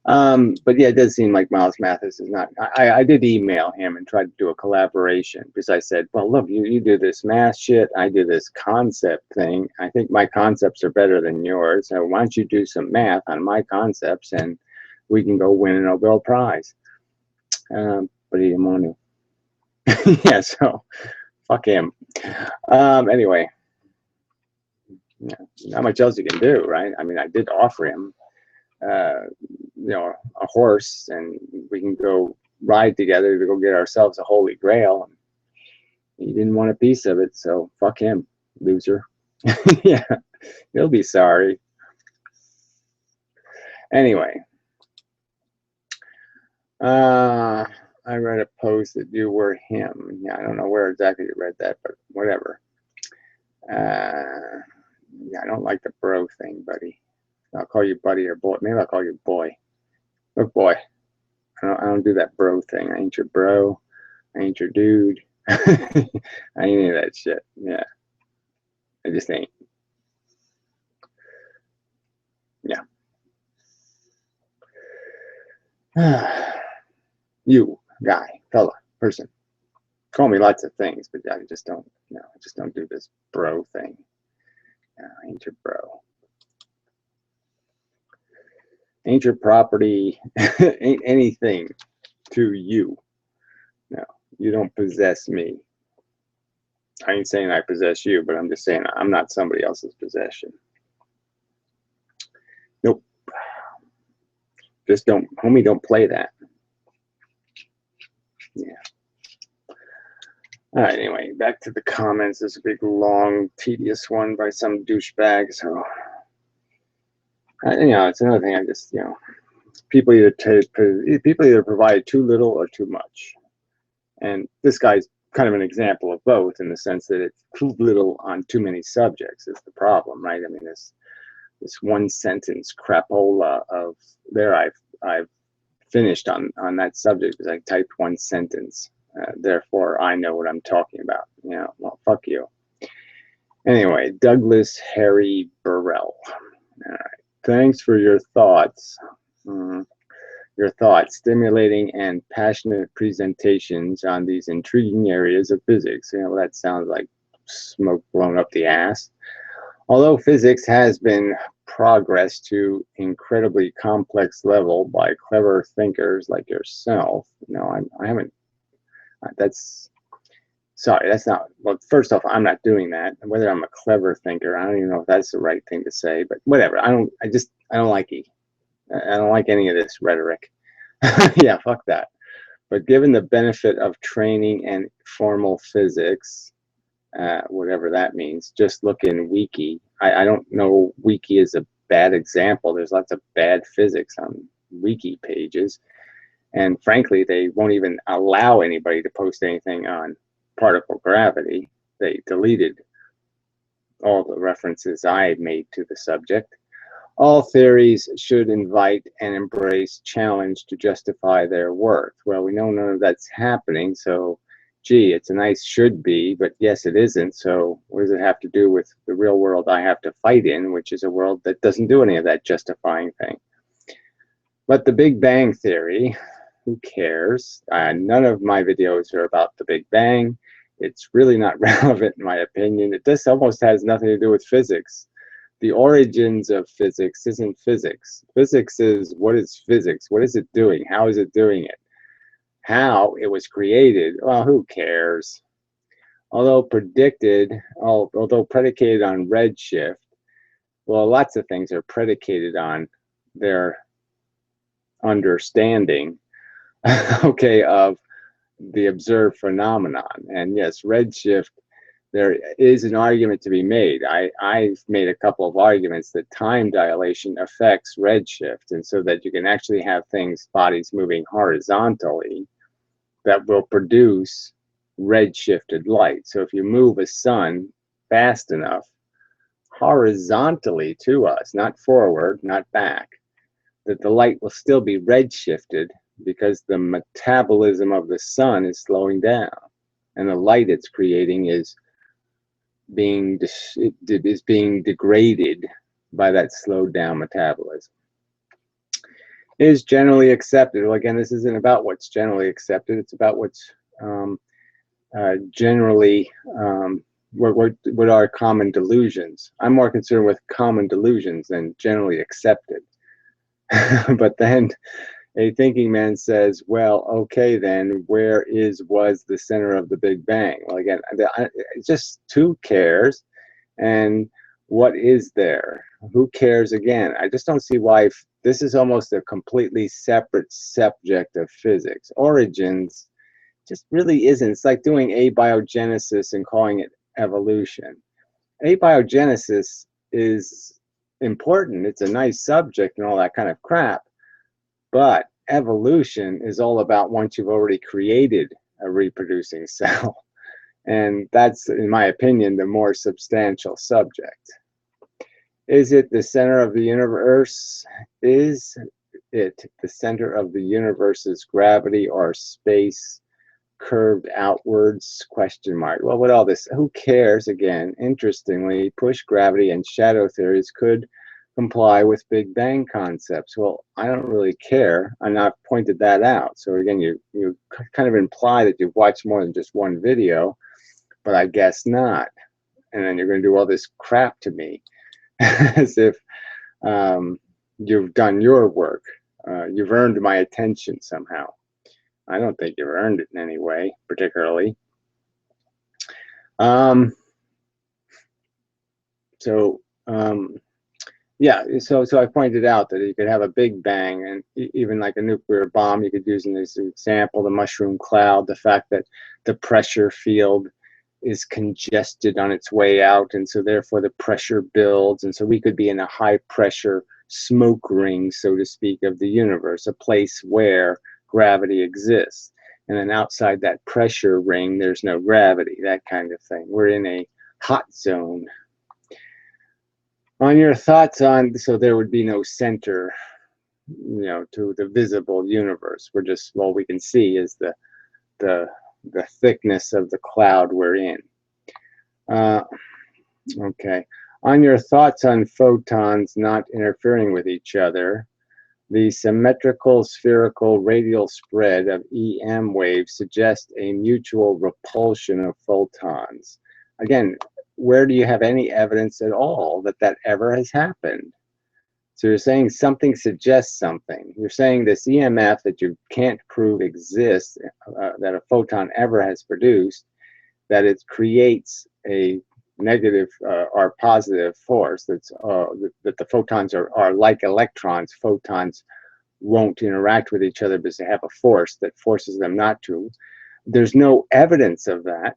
But yeah, it does seem like Miles Mathis is not. I did email him and tried to do a collaboration because I said, well, look, you do this math shit, I do this concept thing. I think my concepts are better than yours. So why don't you do some math on my concepts and we can go win a Nobel Prize? But he didn't want to. Yeah, so fuck him. Anyway, yeah, not much else you can do, right? I mean, I did offer him a horse and we can go ride together to go get ourselves a holy grail. He didn't want a piece of it, so fuck him, loser. Yeah, he'll be sorry. Anyway, I read a post that you were him. Yeah, I don't know where exactly you read that, but whatever. Yeah, I don't like the bro thing, buddy. I'll call you buddy or boy. Maybe I'll call you boy. Look, boy, I don't do that bro thing. I ain't your bro. I ain't your dude. I ain't any of that shit. Yeah. I just ain't. Yeah. You, guy, fella, person. Call me lots of things, but I just don't, I just don't do this bro thing. I ain't your bro. Ain't your property, ain't anything to you. No, you don't possess me. I ain't saying I possess you, but I'm just saying I'm not somebody else's possession. Nope. Just don't, homie, don't play that. Yeah. All right, anyway, back to the comments. This is a big, long, tedious one by some douchebag. So, it's another thing. I just, people either provide too little or too much. And this guy's kind of an example of both in the sense that it's too little on too many subjects is the problem, right? I mean, this this one sentence crapola of there. I've finished on that subject because I typed one sentence. Therefore, I know what I'm talking about. You know, well, fuck you. Anyway, Douglas Harry Burrell. All right. Thanks for your thoughts. Stimulating and passionate presentations on these intriguing areas of physics. You know, that sounds like smoke blown up the ass. Although physics has been progressed to incredibly complex level by clever thinkers like yourself. No, I haven't. That's sorry. That's not. Well, first off, I'm not doing that. Whether I'm a clever thinker, I don't even know if that's the right thing to say. But whatever. I don't like it. I don't like any of this rhetoric. Yeah, fuck that. But given the benefit of training and formal physics, whatever that means, just look in Wiki. I don't know, Wiki is a bad example. There's lots of bad physics on Wiki pages. And frankly, they won't even allow anybody to post anything on particle gravity. They deleted all the references I made to the subject. All theories should invite and embrace challenge to justify their worth. Well, we know none of that's happening, so gee, it's a nice should be, but yes, it isn't. So what does it have to do with the real world I have to fight in, which is a world that doesn't do any of that justifying thing? But the Big Bang Theory, who cares? None of my videos are about the Big Bang. It's really not relevant in my opinion. This almost has nothing to do with physics. The origins of physics isn't physics. Physics is, what is physics? What is it doing? How is it doing it? How it was created, well, who cares? Although predicated on redshift, well, lots of things are predicated on their understanding, okay, of the observed phenomenon. And yes, redshift, there is an argument to be made. I've made a couple of arguments that time dilation affects redshift, and so that you can actually have bodies moving horizontally that will produce redshifted light. So if you move a sun fast enough horizontally to us, not forward, not back, that the light will still be redshifted because the metabolism of the sun is slowing down, and the light it's creating is being degraded by that slowed down metabolism. Is generally accepted. Well, again, this isn't about what's generally accepted. It's about what's generally what are common delusions. I'm more concerned with common delusions than generally accepted. But then a thinking man says, well, okay, then where was the center of the Big Bang? Well, again, just who cares? And what is there? Who cares again? I just don't see why this is almost a completely separate subject of physics. Origins just really isn't. It's like doing abiogenesis and calling it evolution. Abiogenesis is important. It's a nice subject and all that kind of crap. But evolution is all about once you've already created a reproducing cell. And that's, in my opinion, the more substantial subject. Is it the center of the universe? Is it the center of the universe's gravity or space curved outwards? Question mark. Well, with all this, who cares? Again, interestingly, push gravity and shadow theories could comply with Big Bang concepts. Well, I don't really care. I'm not pointed that out. So again, you kind of imply that you've watched more than just one video, but I guess not. And then you're going to do all this crap to me as if you've done your work. You've earned my attention somehow. I don't think you've earned it in any way, particularly. Yeah, so I pointed out that you could have a Big Bang, and even like a nuclear bomb, you could use in this example, the mushroom cloud, the fact that the pressure field is congested on its way out, and so therefore the pressure builds, and so we could be in a high pressure smoke ring, so to speak, of the universe, a place where gravity exists. And then outside that pressure ring, there's no gravity, that kind of thing. We're in a hot zone. On your thoughts on, so there would be no center, to the visible universe. We're just, all we can see is the the thickness of the cloud we're in. Uh, okay. On your thoughts on photons not interfering with each other, the symmetrical spherical radial spread of EM waves suggests a mutual repulsion of photons. Again, where do you have any evidence at all that that ever has happened? So you're saying something suggests something. You're saying this EMF that you can't prove exists, that a photon ever has produced, that it creates a negative or positive force, that the photons are like electrons. Photons won't interact with each other because they have a force that forces them not to. There's no evidence of that,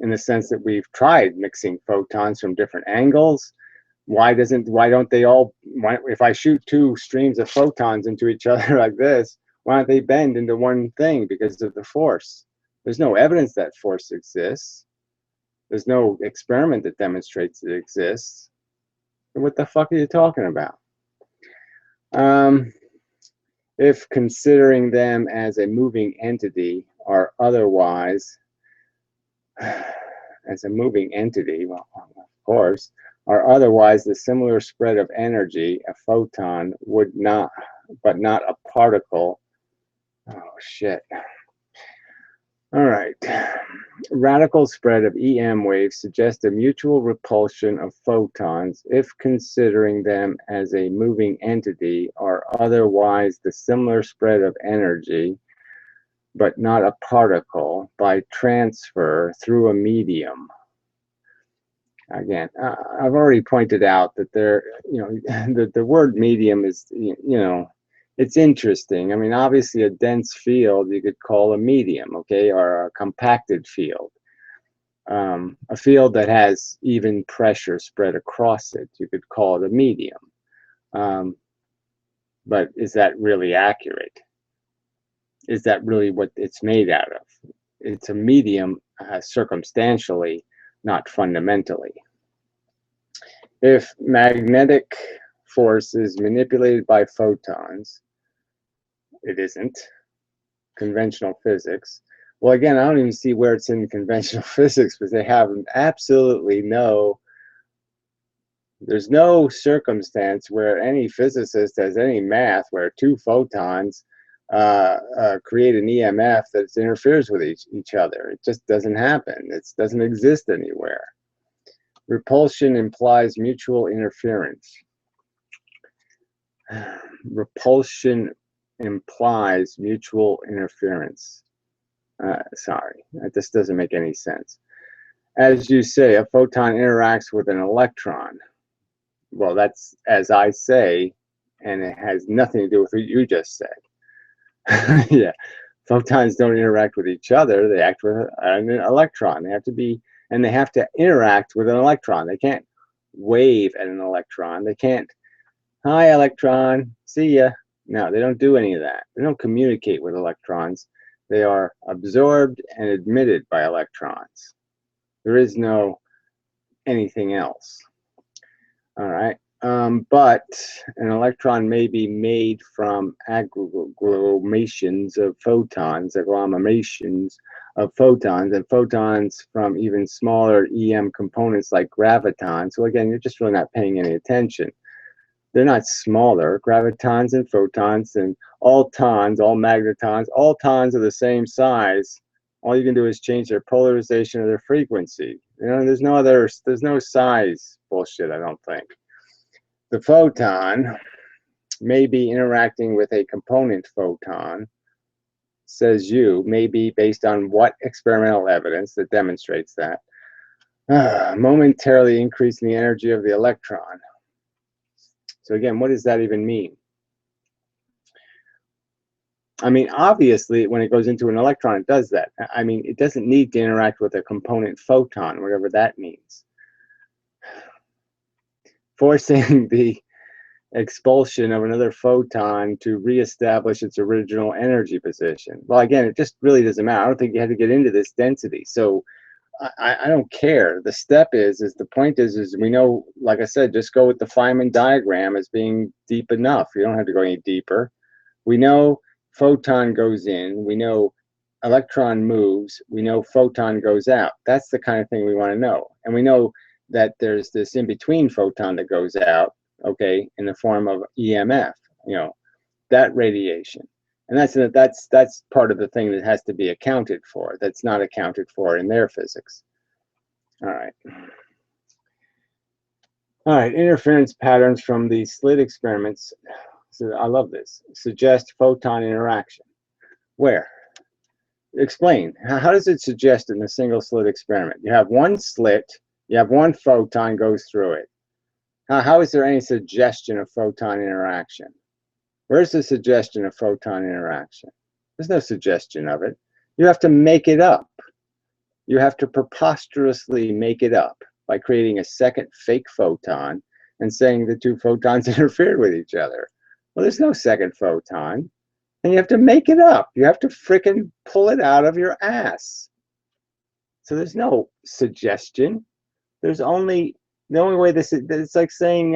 in the sense that we've tried mixing photons from different angles. Why don't they all, if I shoot two streams of photons into each other like this, why don't they bend into one thing? Because of the force. There's no evidence that force exists. There's no experiment that demonstrates it exists. What the fuck are you talking about? If considering them as a moving entity or otherwise, as a moving entity, well, of course, or otherwise the similar spread of energy, a photon would not, but not a particle. Oh, shit. All right. Radical spread of EM waves suggests a mutual repulsion of photons if considering them as a moving entity or otherwise the similar spread of energy, but not a particle, by transfer through a medium. Again, I've already pointed out that the word medium is, it's interesting. I mean, obviously a dense field you could call a medium, okay, or a compacted field. A field that has even pressure spread across it, you could call it a medium. But is that really accurate? Is that really what it's made out of? It's a medium circumstantially, not fundamentally. If magnetic force is manipulated by photons, it isn't. Conventional physics. Well, again, I don't even see where it's in conventional physics, because they have absolutely there's no circumstance where any physicist has any math where two photons create an EMF that interferes with each other. It just doesn't happen. It doesn't exist anywhere. Repulsion implies mutual interference. Repulsion implies mutual interference. Sorry, this doesn't make any sense. As you say, a photon interacts with an electron. Well, that's as I say, and it has nothing to do with what you just said. Yeah, photons don't interact with each other. They act with an electron. They have to interact with an electron. They can't wave at an electron. They can't, hi, electron, see ya. No, they don't do any of that. They don't communicate with electrons. They are absorbed and emitted by electrons. There is no anything else. All right. But an electron may be made from agglomerations of photons, and photons from even smaller EM components like gravitons. So again, you're just really not paying any attention. They're not smaller. Gravitons and photons and all magnetons, all tons are the same size. All you can do is change their polarization or their frequency. There's no size bullshit, I don't think. The photon may be interacting with a component photon, says you, may be based on what experimental evidence that demonstrates that? Momentarily increasing the energy of the electron. So again, what does that even mean? I mean, obviously, when it goes into an electron, it does that. I mean, it doesn't need to interact with a component photon, whatever that means. Forcing the expulsion of another photon to reestablish its original energy position. Well, again, it just really doesn't matter. I don't think you have to get into this density. So I don't care. The step is the point is we know, like I said, just go with the Feynman diagram as being deep enough. You don't have to go any deeper. We know photon goes in. We know electron moves. We know photon goes out. That's the kind of thing we want to know. And we know that there's this in-between photon that goes out, okay, in the form of EMF, that radiation. And that's part of the thing that has to be accounted for. That's not accounted for in their physics. All right. All right, interference patterns from the slit experiments. So I love this. Suggest photon interaction. Where? Explain. How does it suggest in a single slit experiment? You have one slit, you have one photon goes through it. How is there any suggestion of photon interaction? Where's the suggestion of photon interaction? There's no suggestion of it. You have to make it up. You have to preposterously make it up by creating a second fake photon and saying the two photons interfered with each other. Well, there's no second photon. And you have to make it up. You have to frickin' pull it out of your ass. So there's no suggestion. There's only, the only way this is, it's like saying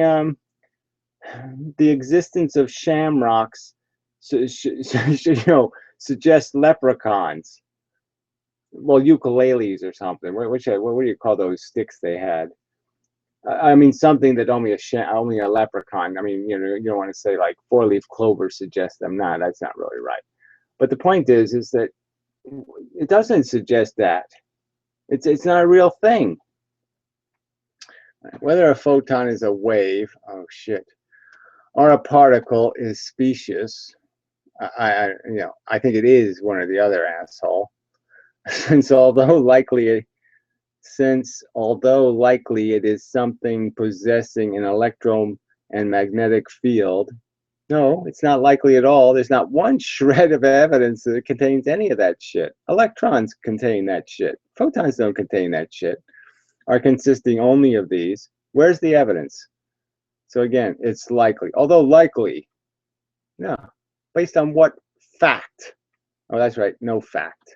the existence of shamrocks suggests leprechauns. Well, ukuleles or something. What do you call those sticks they had? I mean, something that only a leprechaun. I mean, you don't want to say like four-leaf clover suggests them. Nah, that's not really right. But the point is that it doesn't suggest that. It's not a real thing. Whether a photon is a wave, oh shit, or a particle is specious. I think it is one or the other, asshole. Since although likely it is something possessing an electro and magnetic field, no, it's not likely at all. There's not one shred of evidence that it contains any of that shit. Electrons contain that shit. Photons don't contain that shit. Are consisting only of these. Where's the evidence? So again, it's likely. Although likely, no. Based on what fact? Oh, that's right, no fact.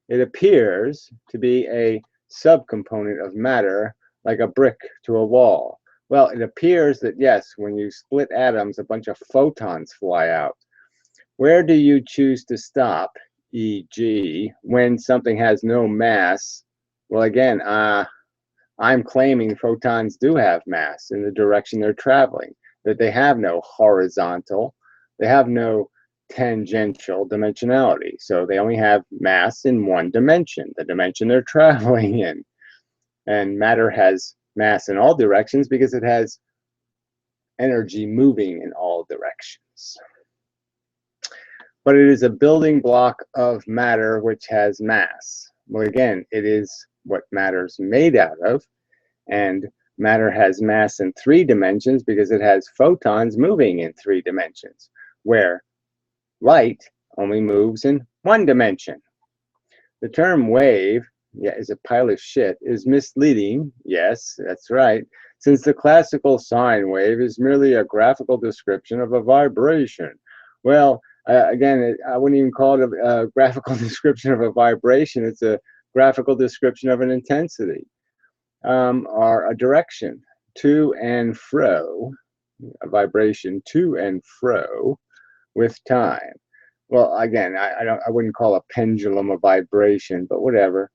It appears to be a subcomponent of matter, like a brick to a wall. Well, it appears that, yes, when you split atoms, a bunch of photons fly out. Where do you choose to stop, e.g., when something has no mass? Well, again, I'm claiming photons do have mass in the direction they're traveling, that they have no horizontal, they have no tangential dimensionality. So they only have mass in one dimension, the dimension they're traveling in. And matter has mass in all directions because it has energy moving in all directions. But it is a building block of matter which has mass. Well, again, it is what matter's made out of, and matter has mass in 3 dimensions because it has photons moving in 3 dimensions, where light only moves in 1 dimension. The term wave, is a pile of shit, is misleading. Yes, that's right, since the classical sine wave is merely a graphical description of a vibration. Well, again, I wouldn't even call it a graphical description of a vibration. It's a graphical description of an intensity, or a direction, to and fro, a vibration to and fro with time. Well, again, I wouldn't call a pendulum a vibration, but whatever.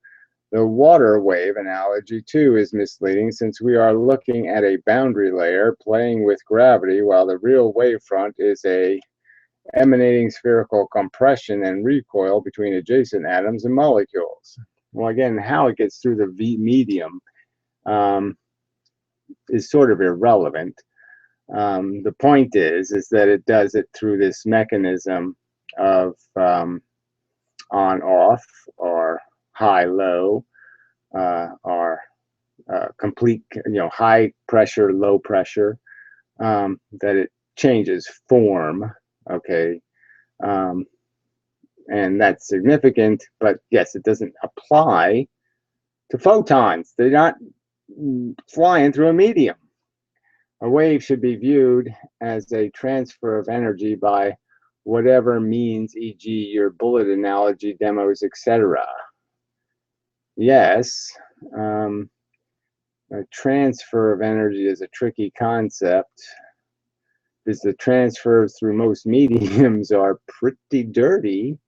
The water wave analogy too is misleading, since we are looking at a boundary layer playing with gravity, while the real wavefront is a emanating spherical compression and recoil between adjacent atoms and molecules. Well, again, how it gets through the medium is sort of irrelevant. The point is that it does it through this mechanism of on-off, or high-low, or complete, high pressure, low pressure, that it changes form, okay, and that's significant, but yes, it doesn't apply to photons. They're not flying through a medium. A wave should be viewed as a transfer of energy by whatever means, e.g., your bullet analogy, demos, etc. Yes, A transfer of energy is a tricky concept because the transfers through most mediums are pretty dirty.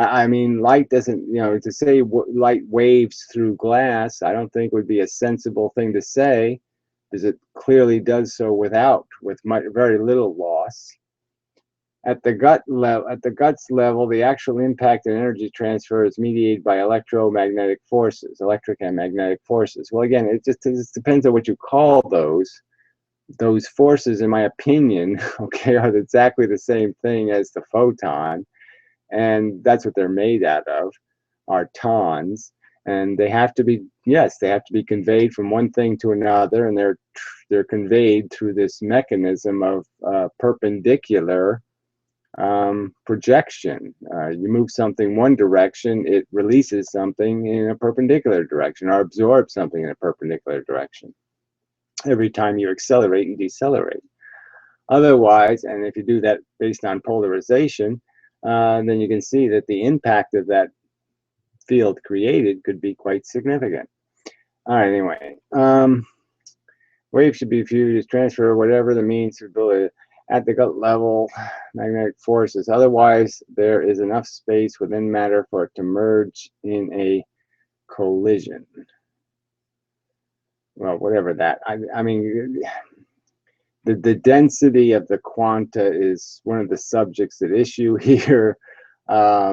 I mean, light doesn't, to say light waves through glass, I don't think would be a sensible thing to say, because it clearly does so with very little loss. At the guts level, the actual impact and energy transfer is mediated by electromagnetic forces, electric and magnetic forces. Well, again, it just depends on what you call those. Those forces, in my opinion, okay, are exactly the same thing as the photon. And that's what they're made out of, are tons, and they have to be, yes, they have to be conveyed from one thing to another, and they're conveyed through this mechanism of perpendicular projection. You move something one direction, it releases something in a perpendicular direction, or absorbs something in a perpendicular direction every time you accelerate and decelerate. Otherwise, and if you do that based on polarization, then you can see that the impact of that field created could be quite significant. All right, anyway, wave should be viewed as transfer, whatever the means to build it at the gut level, magnetic forces. Otherwise, there is enough space within matter for it to merge in a collision. Well, whatever that, I mean, the density of the quanta is one of the subjects at issue here. How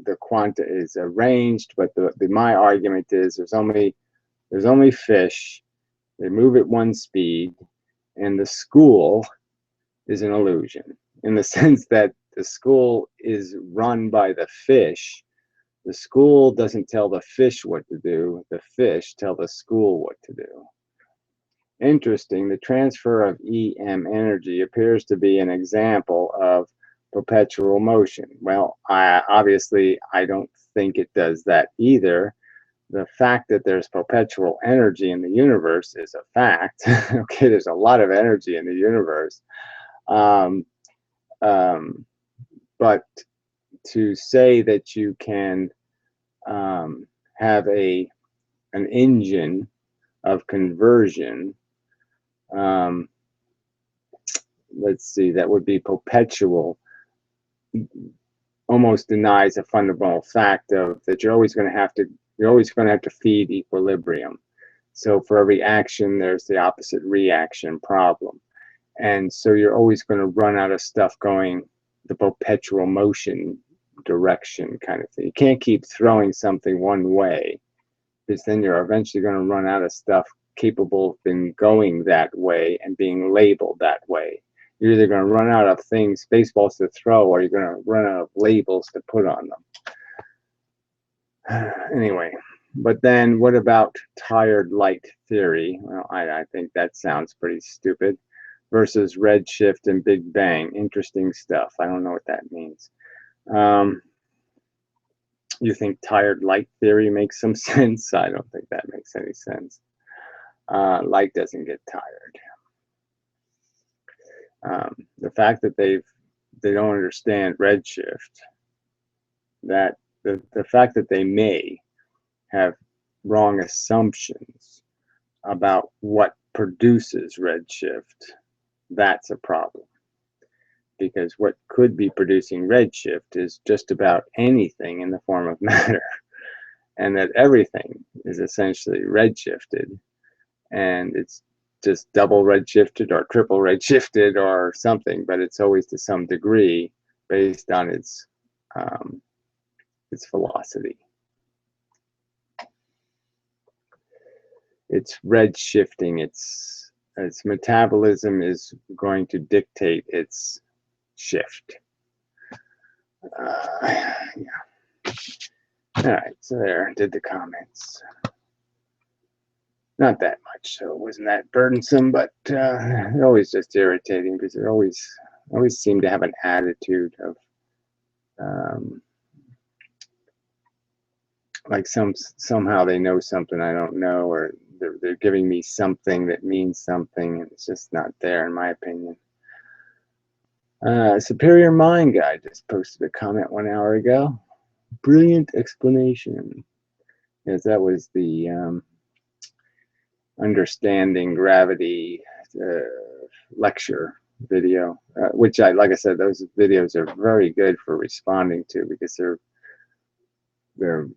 the quanta is arranged, but my argument is there's only fish. They move at one speed, and the school is an illusion in the sense that the school is run by the fish. The school doesn't tell the fish what to do. The fish tell the school what to do. Interesting, the transfer of EM energy appears to be an example of perpetual motion. Well, obviously, I don't think it does that either. The fact that there's perpetual energy in the universe is a fact. Okay, there's a lot of energy in the universe. But to say that you can have an engine of conversion, let's see, that would be perpetual, almost denies a fundamental fact of that you're always going to have to feed equilibrium. So for every action, there's the opposite reaction problem. And so you're always going to run out of stuff going the perpetual motion direction kind of thing. You can't keep throwing something one way, because then you're eventually going to run out of stuff capable of being going that way and being labeled that way. You're either going to run out of things, baseballs to throw, or you're going to run out of labels to put on them. Anyway, but then what about tired light theory? Well, I think that sounds pretty stupid. Versus redshift and Big Bang. Interesting stuff. I don't know what that means. You think tired light theory makes some sense? I don't think that makes any sense. Light doesn't get tired. The fact that they don't understand redshift, that the fact that they may have wrong assumptions about what produces redshift, that's a problem. Because what could be producing redshift is just about anything in the form of matter, and that everything is essentially redshifted, and it's just double redshifted or triple redshifted or something, but it's always to some degree based on its velocity. It's redshifting. Its metabolism is going to dictate its shift. Yeah. All right, so there, did the comments. Not that much, so it wasn't that burdensome, but they're always just irritating because they always seem to have an attitude of like somehow they know something I don't know, or they're giving me something that means something, and it's just not there in my opinion. Superior Mind Guy just posted a comment 1 hour ago. Brilliant explanation. Yes, that was the understanding gravity lecture video, which like I said, those videos are very good for responding to because they're they're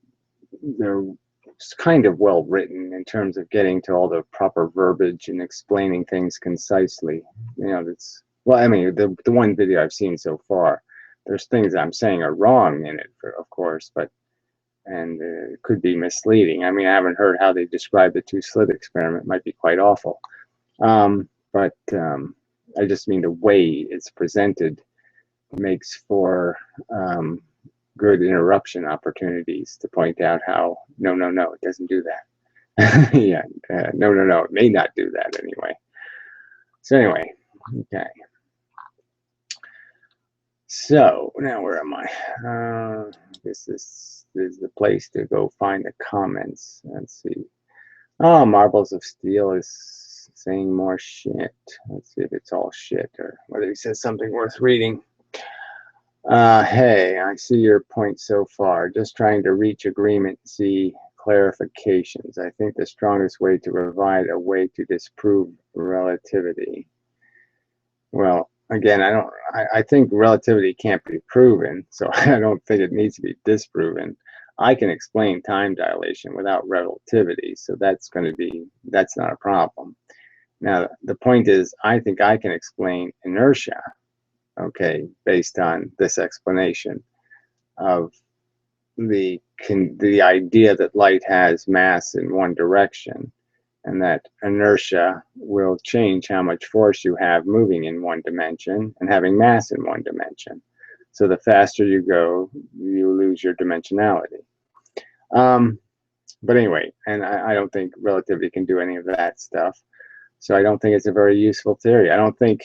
kind of well written in terms of getting to all the proper verbiage and explaining things concisely. You know, that's, well, I mean, the one video I've seen so far, there's things I'm saying are wrong in it, of course, but and it could be misleading. I mean, I haven't heard how they describe the two slit experiment. It might be quite awful. But I just mean the way it's presented makes for good interruption opportunities to point out how, no, it doesn't do that. Yeah, no, it may not do that anyway. So anyway, okay. So now where am I? This is the place to go find the comments. Let's see. Oh, Marbles of Steel is saying more shit. Let's see if it's all shit or whether he says something worth reading. Hey, I see your point so far. Just trying to reach agreement, see clarifications. I think the strongest way to provide a way to disprove relativity. Well, again, I think relativity can't be proven, so I don't think it needs to be disproven. I can explain time dilation without relativity, so that's not a problem. Now, the point is, I think I can explain inertia, okay, based on this explanation of the idea that light has mass in one direction, and that inertia will change how much force you have moving in one dimension and having mass in one dimension. So the faster you go, you lose your dimensionality. But anyway, and I don't think relativity can do any of that stuff. So I don't think it's a very useful theory. I mean,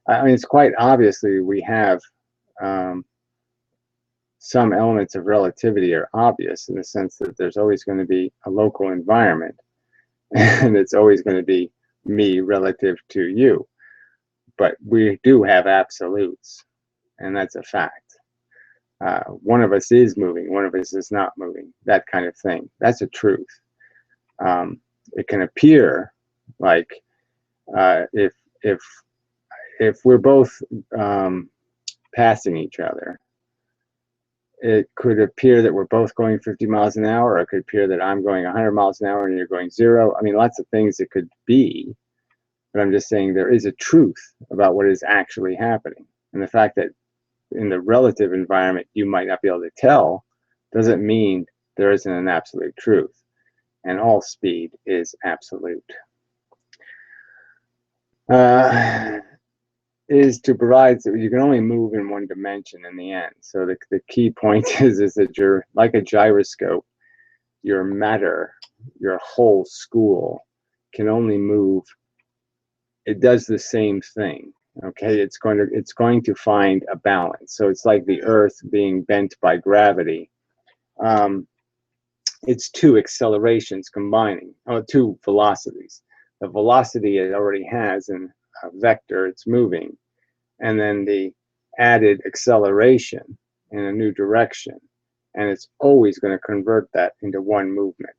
it's quite obviously we have some elements of relativity are obvious in the sense that there's always going to be a local environment and it's always going to be me relative to you. But we do have absolutes, and that's a fact. One of us is moving, one of us is not moving, that kind of thing. That's a truth. It can appear like if we're both passing each other, it could appear that we're both going 50 miles an hour, or it could appear that I'm going 100 miles an hour and you're going 0. I mean, lots of things it could be, but I'm just saying there is a truth about what is actually happening. And the fact that in the relative environment you might not be able to tell doesn't mean there isn't an absolute truth. And all speed is absolute. Is to provide, so you can only move in one dimension in the end. So the key point is that you're like a gyroscope. Your matter, your whole school, can only move. It does the same thing. Okay, it's going to find a balance. So it's like the Earth being bent by gravity. It's two accelerations combining, two velocities. The velocity it already has in a vector, it's moving, and then the added acceleration in a new direction, and it's always going to convert that into one movement.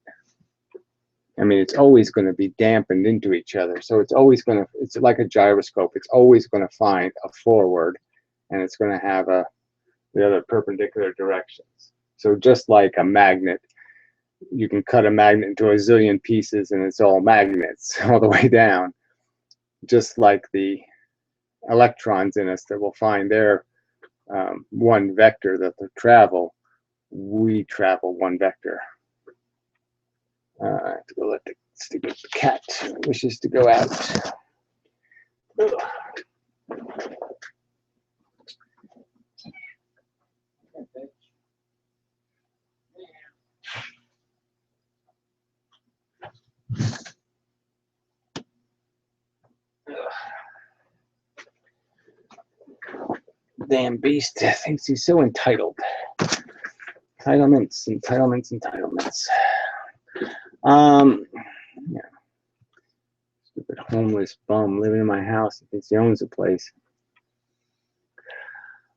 I mean, it's always going to be dampened into each other, so it's like a gyroscope. It's always going to find a forward, and it's going to have the other perpendicular directions. So just like a magnet, you can cut a magnet into a zillion pieces and it's all magnets all the way down. Just like the electrons in us that will find their one vector that they travel, we travel one vector. I have to go let the stupid cat wishes to go out. Damn beast thinks he's so entitled. Entitlements. Yeah. Stupid homeless bum living in my house. He thinks he owns the place.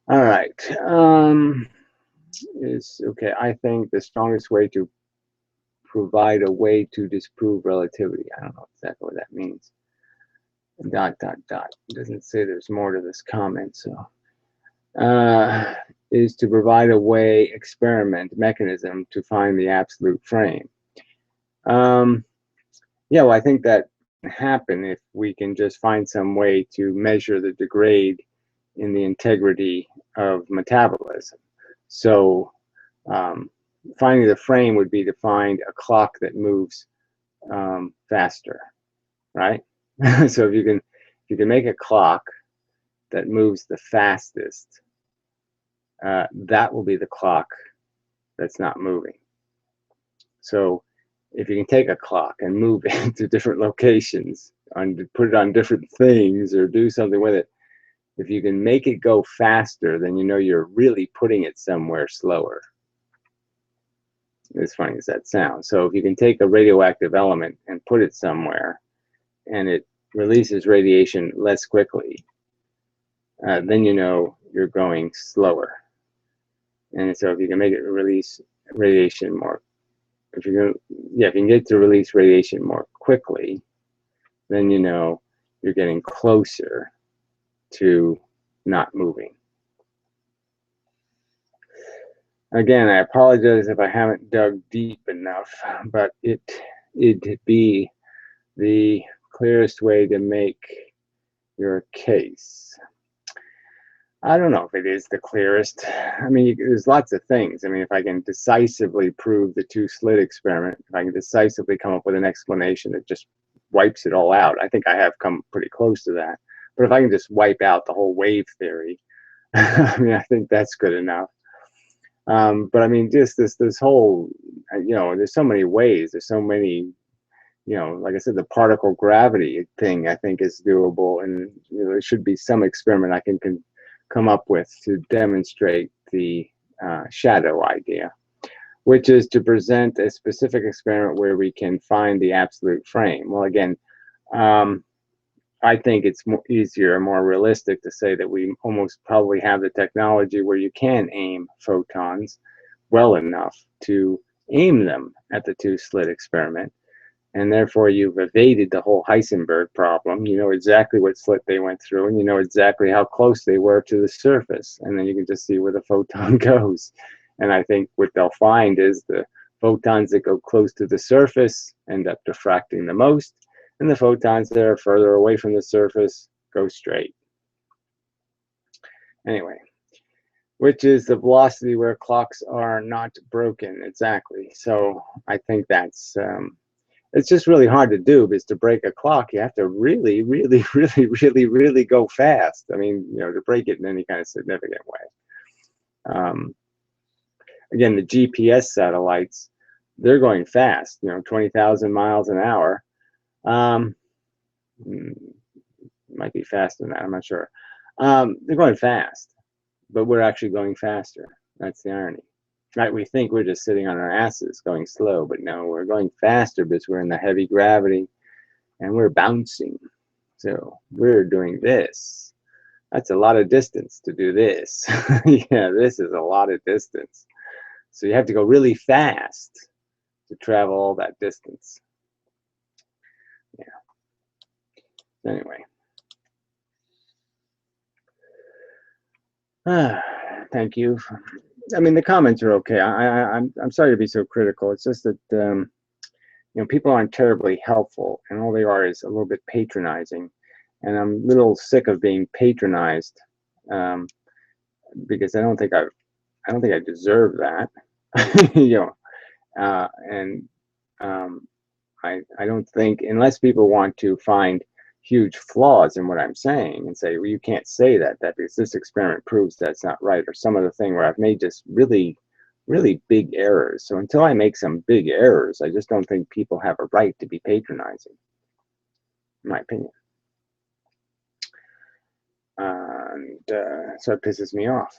All right. is okay. I think the strongest way to provide a way to disprove relativity. I don't know exactly what that means. Dot dot dot. It doesn't say there's more to this comment, so is to provide a way, experiment, mechanism to find the absolute frame. Yeah, well, I think that can happen if we can just find some way to measure the degrade in the integrity of metabolism. So finding the frame would be to find a clock that moves faster, right? So if you can make a clock that moves the fastest, that will be the clock that's not moving. So if you can take a clock and move it to different locations, put it on different things or do something with it, if you can make it go faster, then you know you're really putting it somewhere slower. As funny as that sounds. So if you can take a radioactive element and put it somewhere and it releases radiation less quickly, then you know you're going slower. And so if you can make it release radiation more, if you can get to release radiation more quickly, then you know you're getting closer to not moving. Again, I apologize if I haven't dug deep enough, but it'd be the clearest way to make your case. I don't know if it is the clearest. I mean, there's lots of things. I mean, if I can decisively prove the two-slit experiment, if I can decisively come up with an explanation that just wipes it all out, I think I have come pretty close to that. But if I can just wipe out the whole wave theory, I mean, I think that's good enough. But I mean, just this whole, there's so many ways. There's so many, like I said, the particle gravity thing I think is doable, and there should be some experiment I can come up with to demonstrate the shadow idea, which is to present a specific experiment where we can find the absolute frame. Well, again, I think it's easier and more realistic to say that we almost probably have the technology where you can aim photons well enough to aim them at the two-slit experiment, and therefore you've evaded the whole Heisenberg problem. You know exactly what slit they went through, and you know exactly how close they were to the surface, and then you can just see where the photon goes. And I think what they'll find is the photons that go close to the surface end up diffracting the most, and the photons that are further away from the surface go straight. Anyway, which is the velocity where clocks are not broken, exactly. So I think that's it's just really hard to do, because to break a clock you have to really go fast. I mean, to break it in any kind of significant way. Again, the GPS satellites, they're going fast, 20,000 miles an hour. Might be faster than that, I'm not sure. They're going fast, but we're actually going faster. That's the irony. Right, we think we're just sitting on our asses going slow, but no, we're going faster because we're in the heavy gravity and we're bouncing. So we're doing this. That's a lot of distance to do this. Yeah, this is a lot of distance. So you have to go really fast to travel all that distance. Yeah. Anyway. Thank you. I mean, the comments are okay. I'm sorry to be so critical. It's just that people aren't terribly helpful, and all they are is a little bit patronizing, and I'm a little sick of being patronized, because I don't think I deserve that. I don't think, unless people want to find huge flaws in what I'm saying and say, well, you can't say that because this experiment proves that's not right, or some other thing where I've made just really big errors. So until I make some big errors, I just don't think people have a right to be patronizing, in my opinion. And so it pisses me off.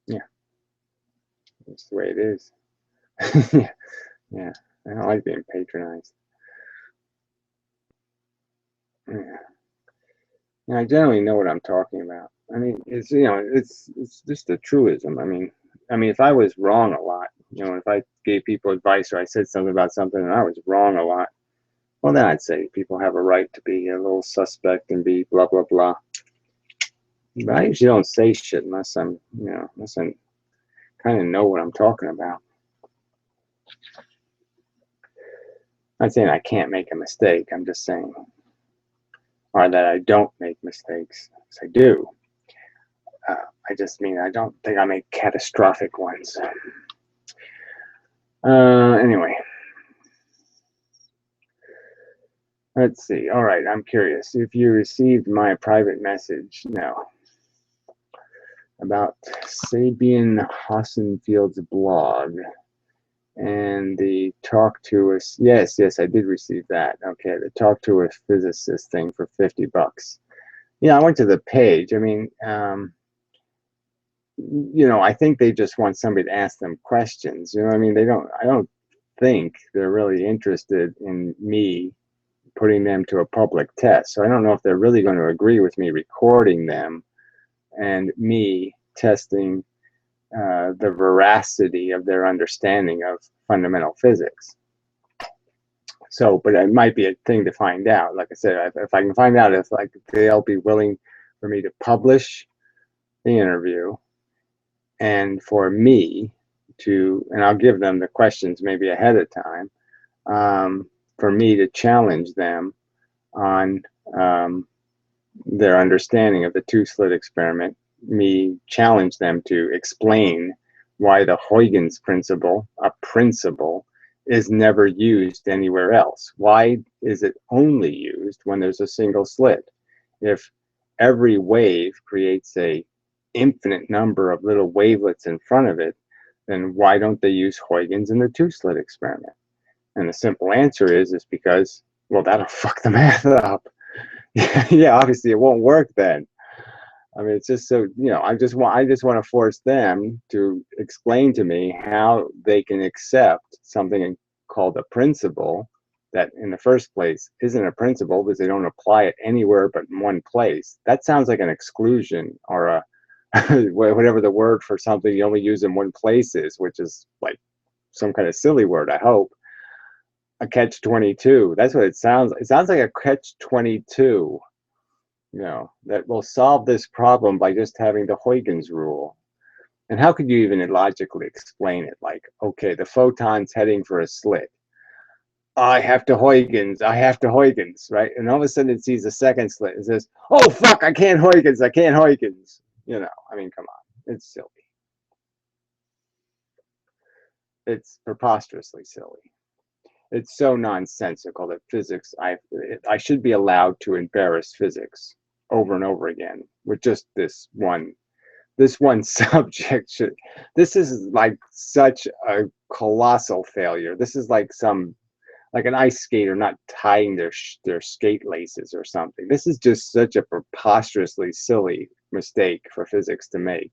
Yeah, that's the way it is. Yeah, I don't like being patronized. Yeah. And I generally know what I'm talking about. I mean, it's just a truism. I mean, if I was wrong a lot, if I gave people advice or I said something about something and I was wrong a lot, well, then I'd say people have a right to be a little suspect and be blah blah blah. But I usually don't say shit unless I kind of know what I'm talking about. I'm not saying I can't make a mistake. I'm just saying, or that I don't make mistakes. Yes, I do. I just mean I don't think I make catastrophic ones. Anyway, let's see. All right, I'm curious if you received my private message. No. About Sabian Hassenfield's blog and the talk to us. Yes, I did receive that. Okay, the talk to a physicist thing for $50. Yeah, I went to the page. I mean, I think they just want somebody to ask them questions. I mean, I don't think they're really interested in me putting them to a public test. So I don't know if they're really going to agree with me recording them and me testing the veracity of their understanding of fundamental physics. So, but it might be a thing to find out. Like I said, if I can find out if they'll be willing for me to publish the interview and for me to, and I'll give them the questions maybe ahead of time, for me to challenge them on their understanding of the two-slit experiment, me challenge them to explain why the Huygens principle, a principle, is never used anywhere else. Why is it only used when there's a single slit? If every wave creates a infinite number of little wavelets in front of it, then why don't they use Huygens in the two-slit experiment? And the simple answer is because, well, that'll fuck the math up. Yeah, obviously it won't work then. I mean, it's just so, I just want to force them to explain to me how they can accept something called a principle that in the first place isn't a principle because they don't apply it anywhere but in one place. That sounds like an exclusion or a whatever the word for something you only use in one place is, which is like some kind of silly word, I hope. A catch-22. That's what it sounds like. It sounds like a catch-22. That will solve this problem by just having the Huygens rule. And how could you even logically explain it? Like, okay, the photon's heading for a slit. I have to Huygens, right? And all of a sudden it sees a second slit and says, oh, fuck, I can't Huygens. I mean, come on. It's silly. It's preposterously silly. It's so nonsensical that physics, I should be allowed to embarrass physics over and over again with just this one subject. This is like such a colossal failure. This is like an ice skater not tying their skate laces or something. This is just such a preposterously silly mistake for physics to make.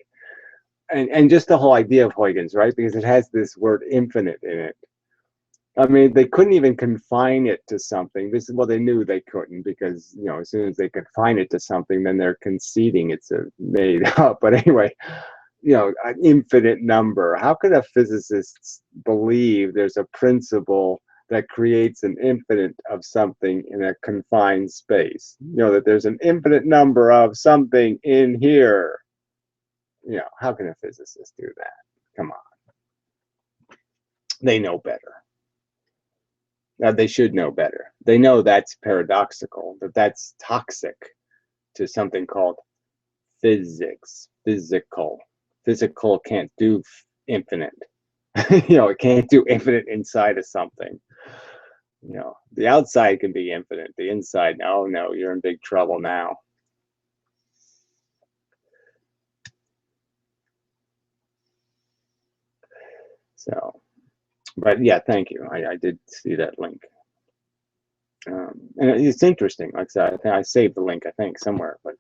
And just the whole idea of Huygens, right? Because it has this word infinite in it. I mean, they couldn't even confine it to something. Well, they knew they couldn't because, as soon as they confine it to something, then they're conceding it's made up. But anyway, an infinite number. How could a physicist believe there's a principle that creates an infinite of something in a confined space? That there's an infinite number of something in here. How can a physicist do that? Come on. They know better. They should know better. They know that's paradoxical, that that's toxic to something called physics, physical. Physical can't do infinite. It can't do infinite inside of something. The outside can be infinite. The inside, no, you're in big trouble now. So, but yeah, thank you. I did see that link. And it's interesting. Like I said, I saved the link, I think, somewhere, but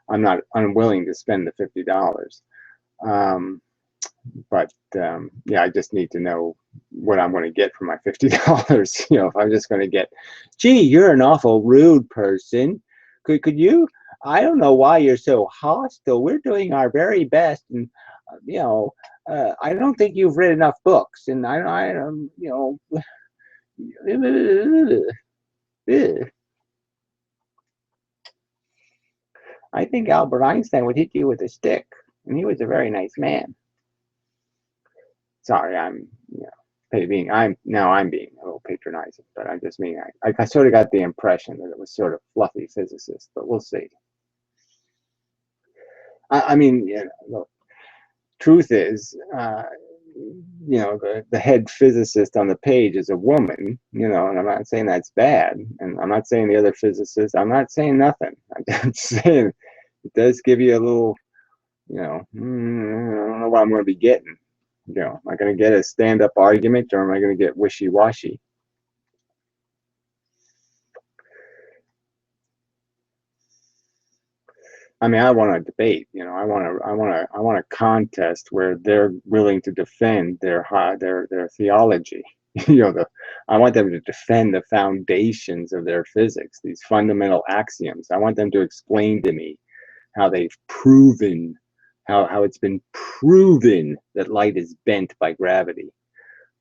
I'm not unwilling to spend the $50. But yeah, I just need to know what I'm going to get for my $50. If I'm just going to get, gee, you're an awful rude person. could you? I don't know why you're so hostile. We're doing our very best, and you know, I don't think you've read enough books, and you know, I think Albert Einstein would hit you with a stick, and he was a very nice man. Sorry, I'm being a little patronizing, but I just mean I sort of got the impression that it was sort of fluffy physicist, but we'll see. I mean, look, truth is, the head physicist on the page is a woman, and I'm not saying that's bad, and I'm not saying the other physicists, I'm not saying nothing. I'm just saying it does give you a little, I don't know what I'm going to be getting. Am I going to get a stand-up argument, or am I going to get wishy-washy? I mean, I want to debate. I want a contest where they're willing to defend their theology. I want them to defend the foundations of their physics, these fundamental axioms. I want them to explain to me how they've proven, how it's been proven that light is bent by gravity.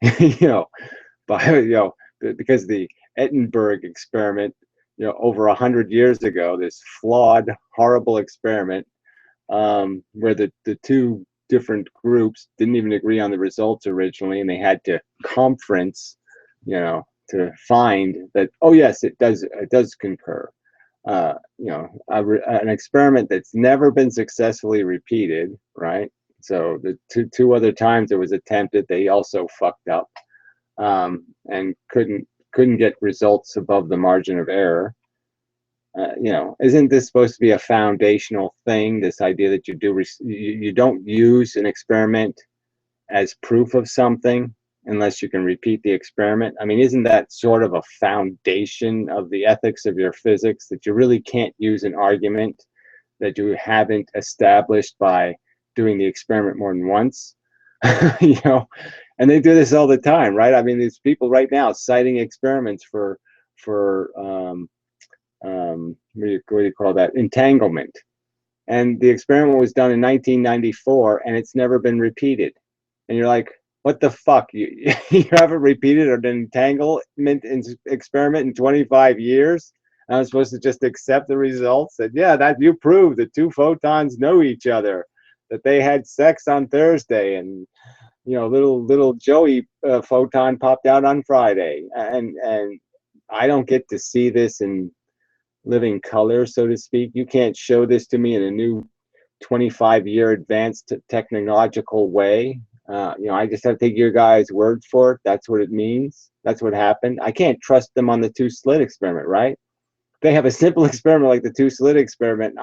Because the Edinburgh experiment, over 100 years ago, this flawed, horrible experiment, where the two different groups didn't even agree on the results originally, and they had to conference, to find that, oh yes, it does concur. An experiment that's never been successfully repeated, right? So the two other times it was attempted, they also fucked up, and couldn't get results above the margin of error. Isn't this supposed to be a foundational thing? This idea that you don't use an experiment as proof of something unless you can repeat the experiment. I mean, isn't that sort of a foundation of the ethics of your physics, that you really can't use an argument that you haven't established by doing the experiment more than once? And they do this all the time, right? I mean, there's people right now citing experiments for what do you call that? Entanglement. And the experiment was done in 1994, and it's never been repeated. And you're like, what the fuck? You haven't repeated an entanglement experiment in 25 years? And I'm supposed to just accept the results? That, yeah, that you proved that two photons know each other, that they had sex on Thursday, and little Joey photon popped out on Friday, and I don't get to see this in living color, so to speak. You can't show this to me in a new 25-year advanced technological way. I just have to take your guys' word for it. That's what it means. That's what happened. I can't trust them on the two-slit experiment, right? They have a simple experiment like the two-slit experiment,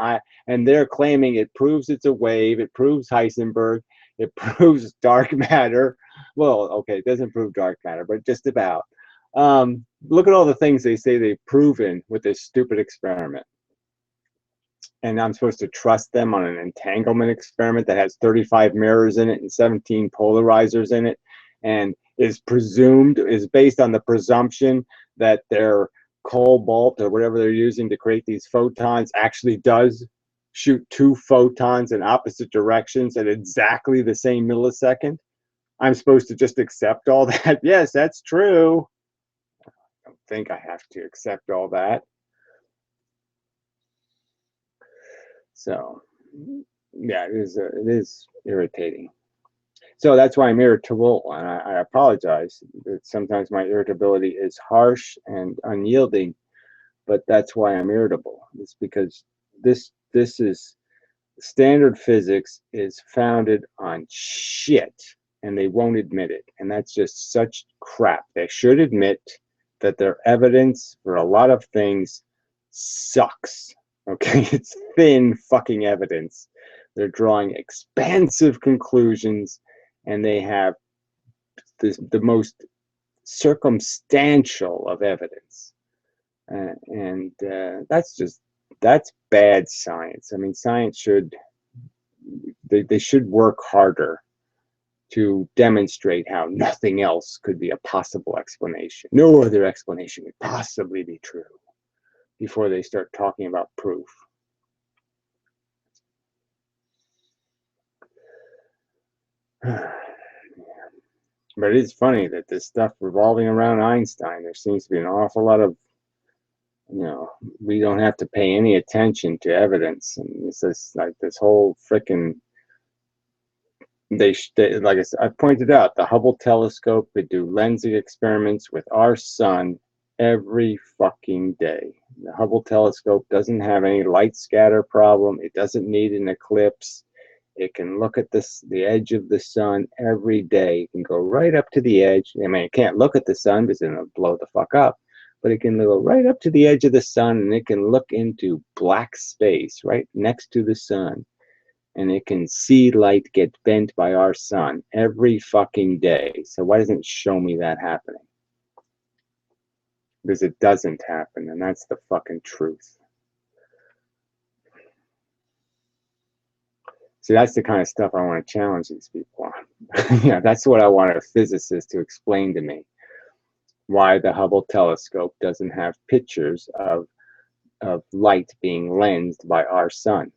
and they're claiming it proves it's a wave, it proves Heisenberg, it proves dark matter. Well, okay, it doesn't prove dark matter, but just about. Look at all the things they say they've proven with this stupid experiment. And I'm supposed to trust them on an entanglement experiment that has 35 mirrors in it and 17 polarizers in it, and is based on the presumption that their cobalt or whatever they're using to create these photons actually does shoot two photons in opposite directions at exactly the same millisecond. I'm supposed to just accept all that? Yes, that's true. I don't think I have to accept all that. So, yeah, it is irritating. So that's why I'm irritable, and I apologize that sometimes my irritability is harsh and unyielding, but that's why I'm irritable. It's because this is standard physics is founded on shit, and they won't admit it, and that's just such crap. They should admit that their evidence for a lot of things sucks. Okay, it's thin fucking evidence. They're drawing expansive conclusions, and they have the most circumstantial of evidence, and that's bad science. I mean, science they should work harder to demonstrate how nothing else could be a possible explanation. No other explanation could possibly be true. before they start talking about proof. But it is funny that this stuff revolving around Einstein, there seems to be an awful lot of, we don't have to pay any attention to evidence. And it's just like this whole freaking, like I pointed out, the Hubble telescope could do lensing experiments with our sun every fucking day. The Hubble telescope doesn't have any light scatter problem. It doesn't need an eclipse. It can look at the edge of the sun every day. It can go right up to the edge. I mean, it can't look at the sun because it'll blow the fuck up. But it can go right up to the edge of the sun, and it can look into black space right next to the sun. And it can see light get bent by our sun every fucking day. So why doesn't it show me that happening? Because it doesn't happen, and that's the fucking truth. See, that's the kind of stuff I want to challenge these people on. Yeah, that's what I want a physicist to explain to me. Why the Hubble telescope doesn't have pictures of light being lensed by our sun.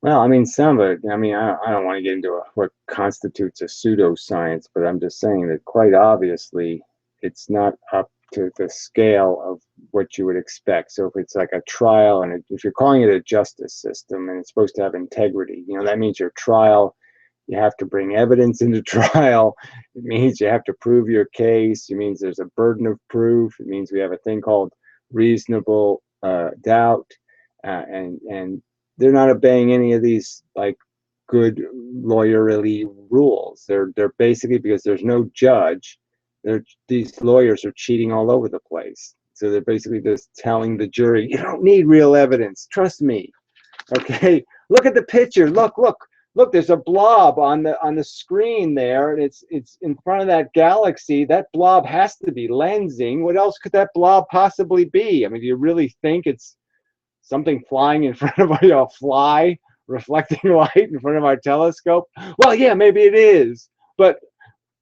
Well, I mean, some of it, I mean, I don't want to get into what constitutes a pseudoscience, but I'm just saying that quite obviously it's not up to the scale of what you would expect. So if it's like a trial, and if you're calling it a justice system and it's supposed to have integrity, that means your trial, you have to bring evidence into trial. It means you have to prove your case. It means there's a burden of proof. It means we have a thing called reasonable doubt, and they're not obeying any of these like good lawyerly rules. They're basically, because there's no judge, these lawyers are cheating all over the place. So they're basically just telling the jury, you don't need real evidence. Trust me. Okay, look at the picture. Look. There's a blob on the screen there, and it's in front of that galaxy. That blob has to be lensing. What else could that blob possibly be? I mean, do you really think it's something flying in front of a fly reflecting light in front of our telescope? Well, yeah, maybe it is, but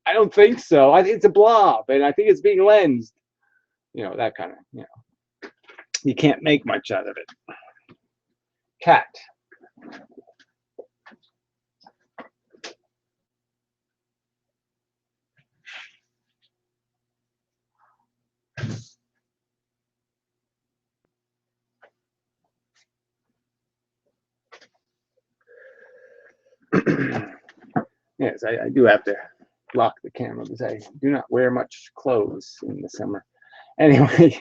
I don't think so. I think it's a blob, and I think it's being lensed. That kind of, you can't make much out of it. Cat. Yes, I do have to lock the camera because I do not wear much clothes in the summer. Anyway,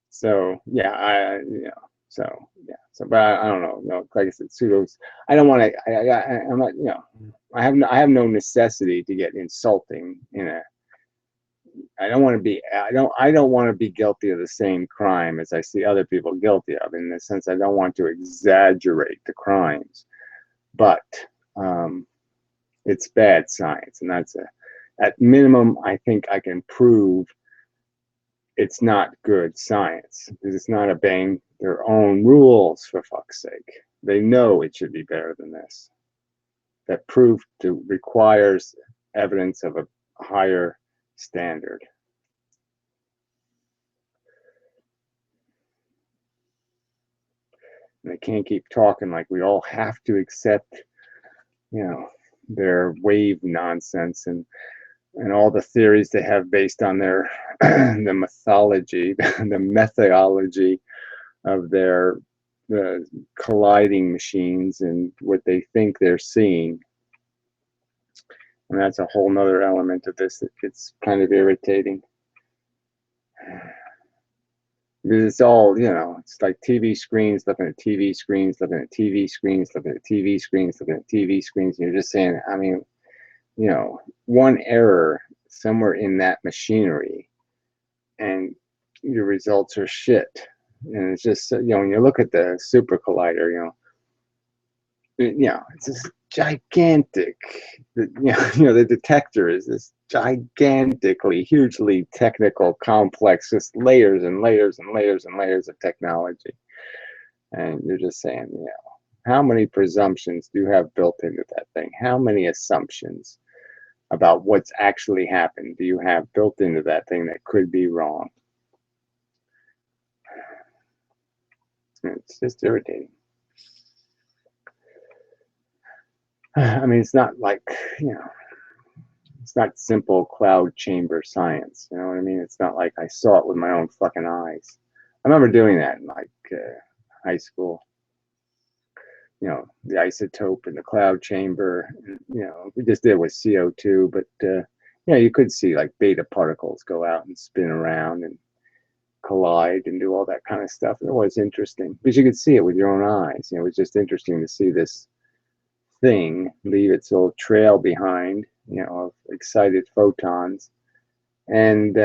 so yeah, but I don't know. Like I said, pseudos. I don't want to. I'm not. I have no necessity to get insulting in a. I don't want to be. I don't want to be guilty of the same crime as I see other people guilty of. In the sense, I don't want to exaggerate the crimes, but it's bad science, and that's at minimum, I think I can prove it's not good science because it's not obeying their own rules, for fuck's sake. They know it should be better than this. That proof requires evidence of a higher standard. And they can't keep talking like we all have to accept, their wave nonsense and all the theories they have based on their the mythology, the methodology of their colliding machines and what they think they're seeing. And that's a whole nother element of this that gets kind of irritating. Because it's all, it's like TV screens, looking at TV screens, looking at TV screens, looking at TV screens, looking at TV screens. And you're just saying, I mean, one error somewhere in that machinery and your results are shit. And it's just, when you look at the super collider, it's just gigantic. The detector is this gigantically, hugely technical, complex, just layers and layers and layers and layers of technology. And you're just saying, how many presumptions do you have built into that thing? How many assumptions about what's actually happened do you have built into that thing that could be wrong? It's just irritating. I mean, it's not like, you know, it's not simple cloud chamber science. You know what I mean? It's not like I saw it with my own fucking eyes. I remember doing that in like high school. You know, the isotope in the cloud chamber. You know, we just did it with CO2, but yeah, you could see like beta particles go out and spin around and collide and do all that kind of stuff. It was interesting because you could see it with your own eyes. You know, it was just interesting to see this thing leave its little trail behind, you know, of excited photons, and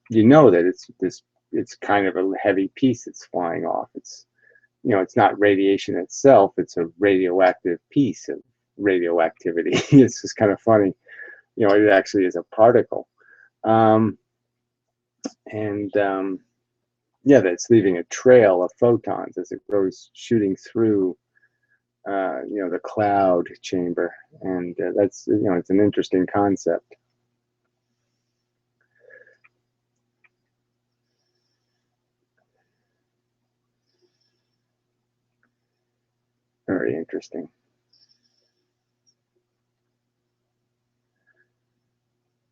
you know that it's kind of a heavy piece that's flying off. It's, you know, it's not radiation itself, it's a radioactive piece of radioactivity. It's just kind of funny, you know, it actually is a particle, and yeah, that's leaving a trail of photons as it goes shooting through you know, the cloud chamber, and that's, you know, it's an interesting concept. Very interesting.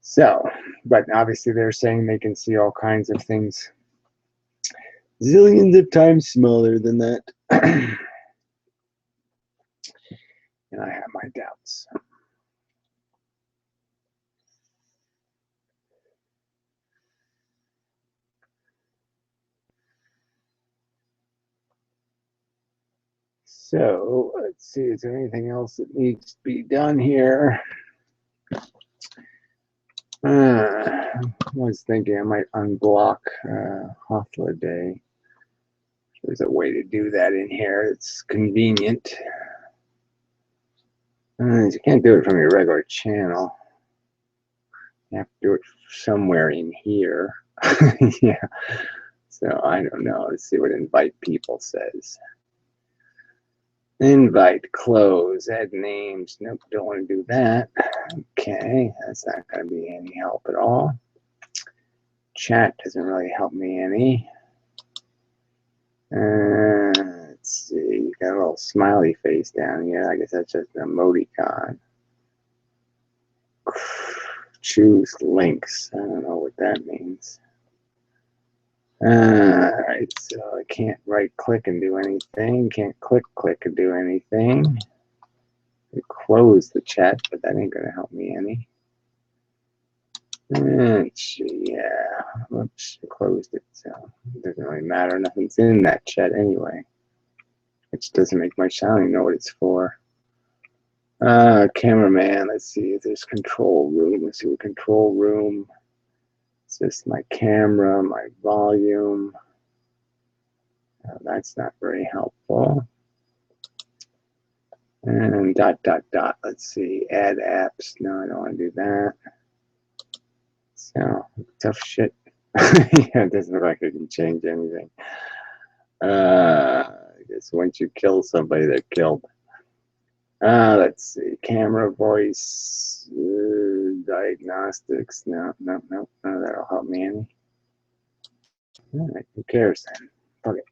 So, but obviously they're saying they can see all kinds of things zillions of times smaller than that. And I have my doubts. So let's see, is there anything else that needs to be done here? I was thinking I might unblock Hothla Day. There's a way to do that in here. It's convenient. You can't do it from your regular channel. You have to do it somewhere in here. Yeah. So I don't know. Let's see what invite people says. Invite, close, add names. Nope, don't want to do that. Okay, that's not going to be any help at all. Chat doesn't really help me any. Let's see, you got a little smiley face down here. I guess that's just an emoticon. Choose links. I don't know what that means. Alright, so I can't right click and do anything. Can't click and do anything. I close the chat, but that ain't gonna help me any. Yeah, oops, I closed it, so it doesn't really matter. Nothing's in that chat anyway, which doesn't make much. I don't even know what it's for. Cameraman, let's see if there's control room. Let's see what control room. It's just my camera, my volume. That's not very helpful. And ... Let's see, add apps. No, I don't want to do that. So, tough shit. Yeah, it doesn't look like I can change anything. I guess once you kill somebody, they're killed. Let's see, camera, voice, diagnostics. No, that'll help me any. All right, who cares then? Fuck it.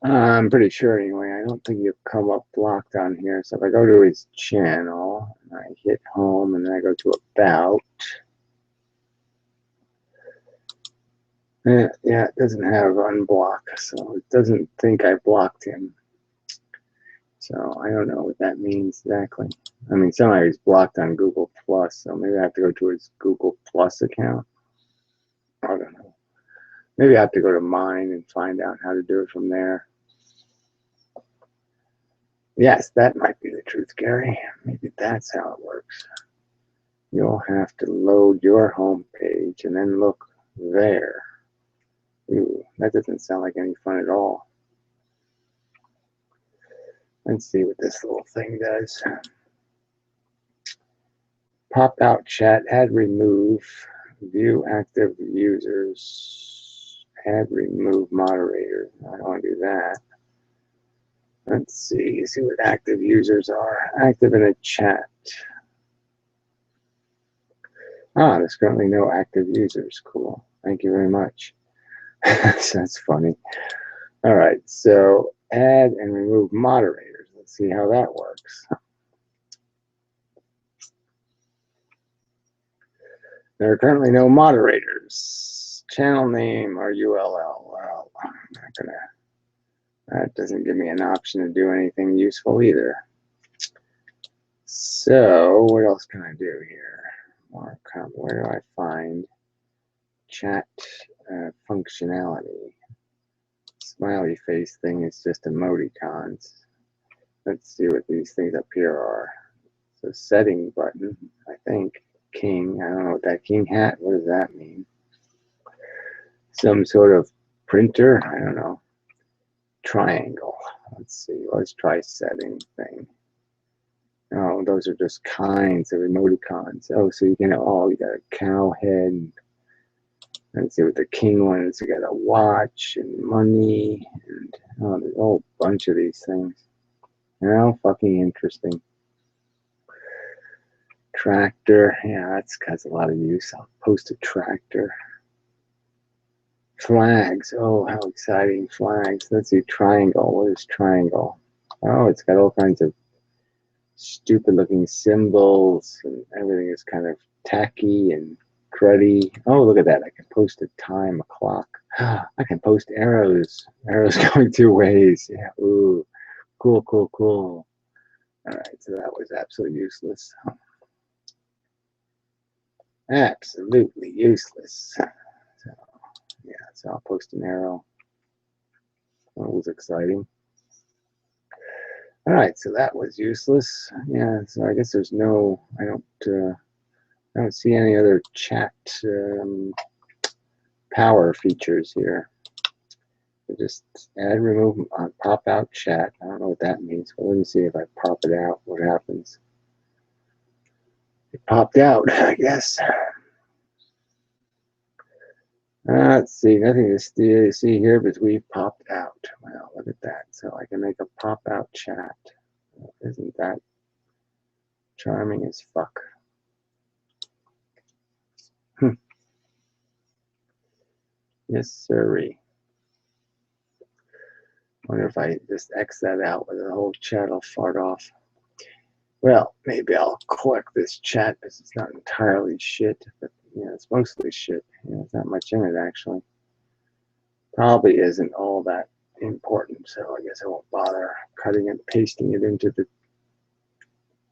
I'm pretty sure anyway. I don't think you've come up blocked on here. So if I go to his channel, and I hit home, and then I go to about. Yeah, it doesn't have unblock, so it doesn't think I blocked him. So I don't know what that means exactly. I mean, somehow he's blocked on Google Plus, so maybe I have to go to his Google Plus account. I don't know. Maybe I have to go to mine and find out how to do it from there. Yes, that might be the truth, Gary. Maybe that's how it works. You'll have to load your home page and then look there. Ooh, that doesn't sound like any fun at all. Let's see what this little thing does. Pop out chat, add remove, view active users, add remove moderator. I don't want to do that. Let's see what active users are. Active in a chat. Ah, there's currently no active users. Cool. Thank you very much. That's funny. All right, so add and remove moderators. Let's see how that works. There are currently no moderators. Channel name or ULL. Well, I'm not gonna. That doesn't give me an option to do anything useful either. So what else can I do here? Where do I find chat functionality? Smiley face thing is just emoticons. Let's see what these things up here are. So setting button, I think. King, I don't know what that king hat, what does that mean? Some sort of printer, I don't know. Triangle, let's see, let's try setting thing. Oh, those are just kinds of emoticons. Oh, so you can, oh, you got a cow head. Let's see what the king one is. You got a watch and money, and oh, there's a whole bunch of these things. How fucking interesting. Tractor, yeah, that's got a lot of use. I'll post a tractor. Flags, oh, how exciting, flags. Let's see, triangle, what is triangle? Oh, it's got all kinds of stupid looking symbols, and everything is kind of tacky and cruddy. Oh, look at that, I can post a time, a clock. I can post arrows going two ways. Yeah, ooh, cool, cool, cool. All right, so that was absolutely useless. Absolutely useless. So, yeah, so I'll post an arrow. That was exciting. All right, so that was useless. Yeah, so I guess there's no, I don't see any other chat power features here. So just add, remove, pop out chat. I don't know what that means, but let me see if I pop it out, what happens. It popped out, I guess. Let's see, nothing to see here, but we popped out. Well, look at that. So I can make a pop out chat. Isn't that charming as fuck? Yes, sirree. Wonder if I just X that out with the whole chat will fart off. Well, maybe I'll collect this chat because it's not entirely shit, but yeah, it's mostly shit. Yeah, there's not much in it actually. Probably isn't all that important, so I guess I won't bother cutting and pasting it into the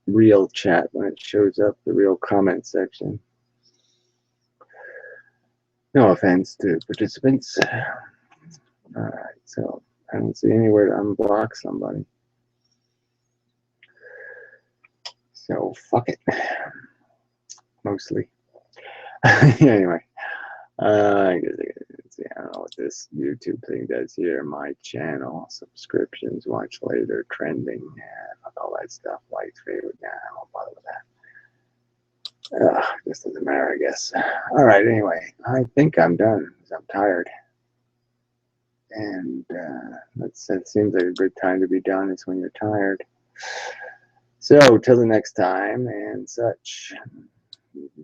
real chat when it shows up, the real comment section. No offense to participants. All right, so I don't see anywhere to unblock somebody. So fuck it. Mostly. Anyway, I don't know what this YouTube thing does here. My channel, subscriptions, watch later, trending, fuck all that stuff. Likes, favorite, nah, I won't bother with that. Just doesn't matter, I guess. All right, anyway, I think I'm done because I'm tired. And it seems like a good time to be done is when you're tired. So, till the next time and such.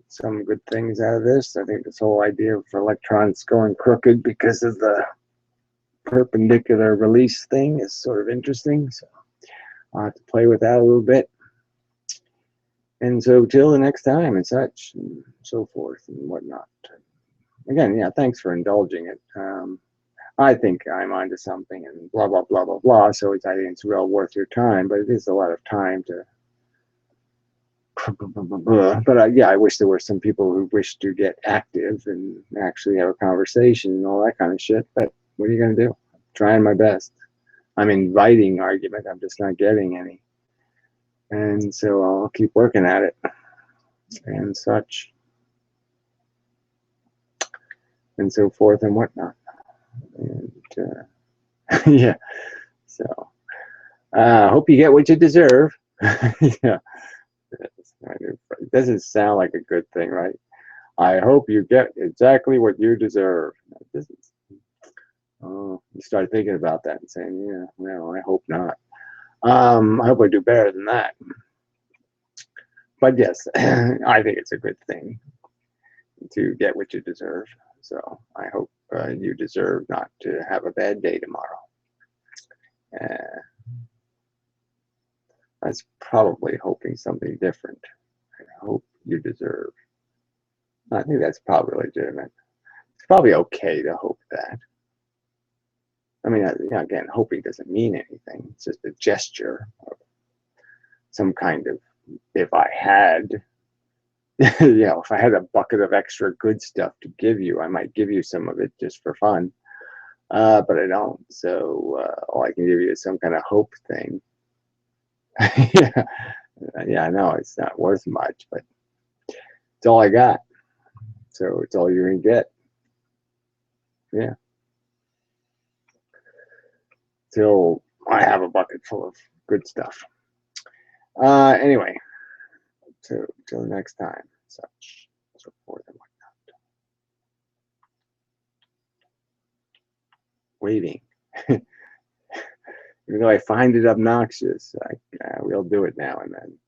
Some good things out of this. I think this whole idea of electrons going crooked because of the perpendicular release thing is sort of interesting. So, I'll have to play with that a little bit. And so, till the next time and such, and so forth and whatnot. Again, yeah, thanks for indulging it. I think I'm onto something and blah, blah, blah, blah, blah. So I think it's well worth your time, but it is a lot of time to. But yeah, I wish there were some people who wish to get active and actually have a conversation and all that kind of shit. But what are you going to do? I'm trying my best. I'm inviting argument. I'm just not getting any. And so I'll keep working at it and such and so forth and whatnot. And yeah, so hope you get what you deserve. Yeah, it doesn't sound like a good thing, right? I hope you get exactly what you deserve. Oh, you start thinking about that and saying, yeah, no, I hope not. I hope I do better than that. But yes, I think it's a good thing to get what you deserve. So I hope you deserve not to have a bad day tomorrow. That's probably hoping something different. I hope you deserve. I think that's probably legitimate. It's probably okay to hope that. I mean, again, hoping doesn't mean anything. It's just a gesture of some kind of, if I had, if I had a bucket of extra good stuff to give you, I might give you some of it just for fun. But I don't. So all I can give you is some kind of hope thing. Yeah, I know it's not worth much, but it's all I got. So it's all you're gonna get. Yeah. Till I have a bucket full of good stuff. Anyway, so till next time, such so forth and whatnot. Waiting. Even though I find it obnoxious, we'll do it now and then.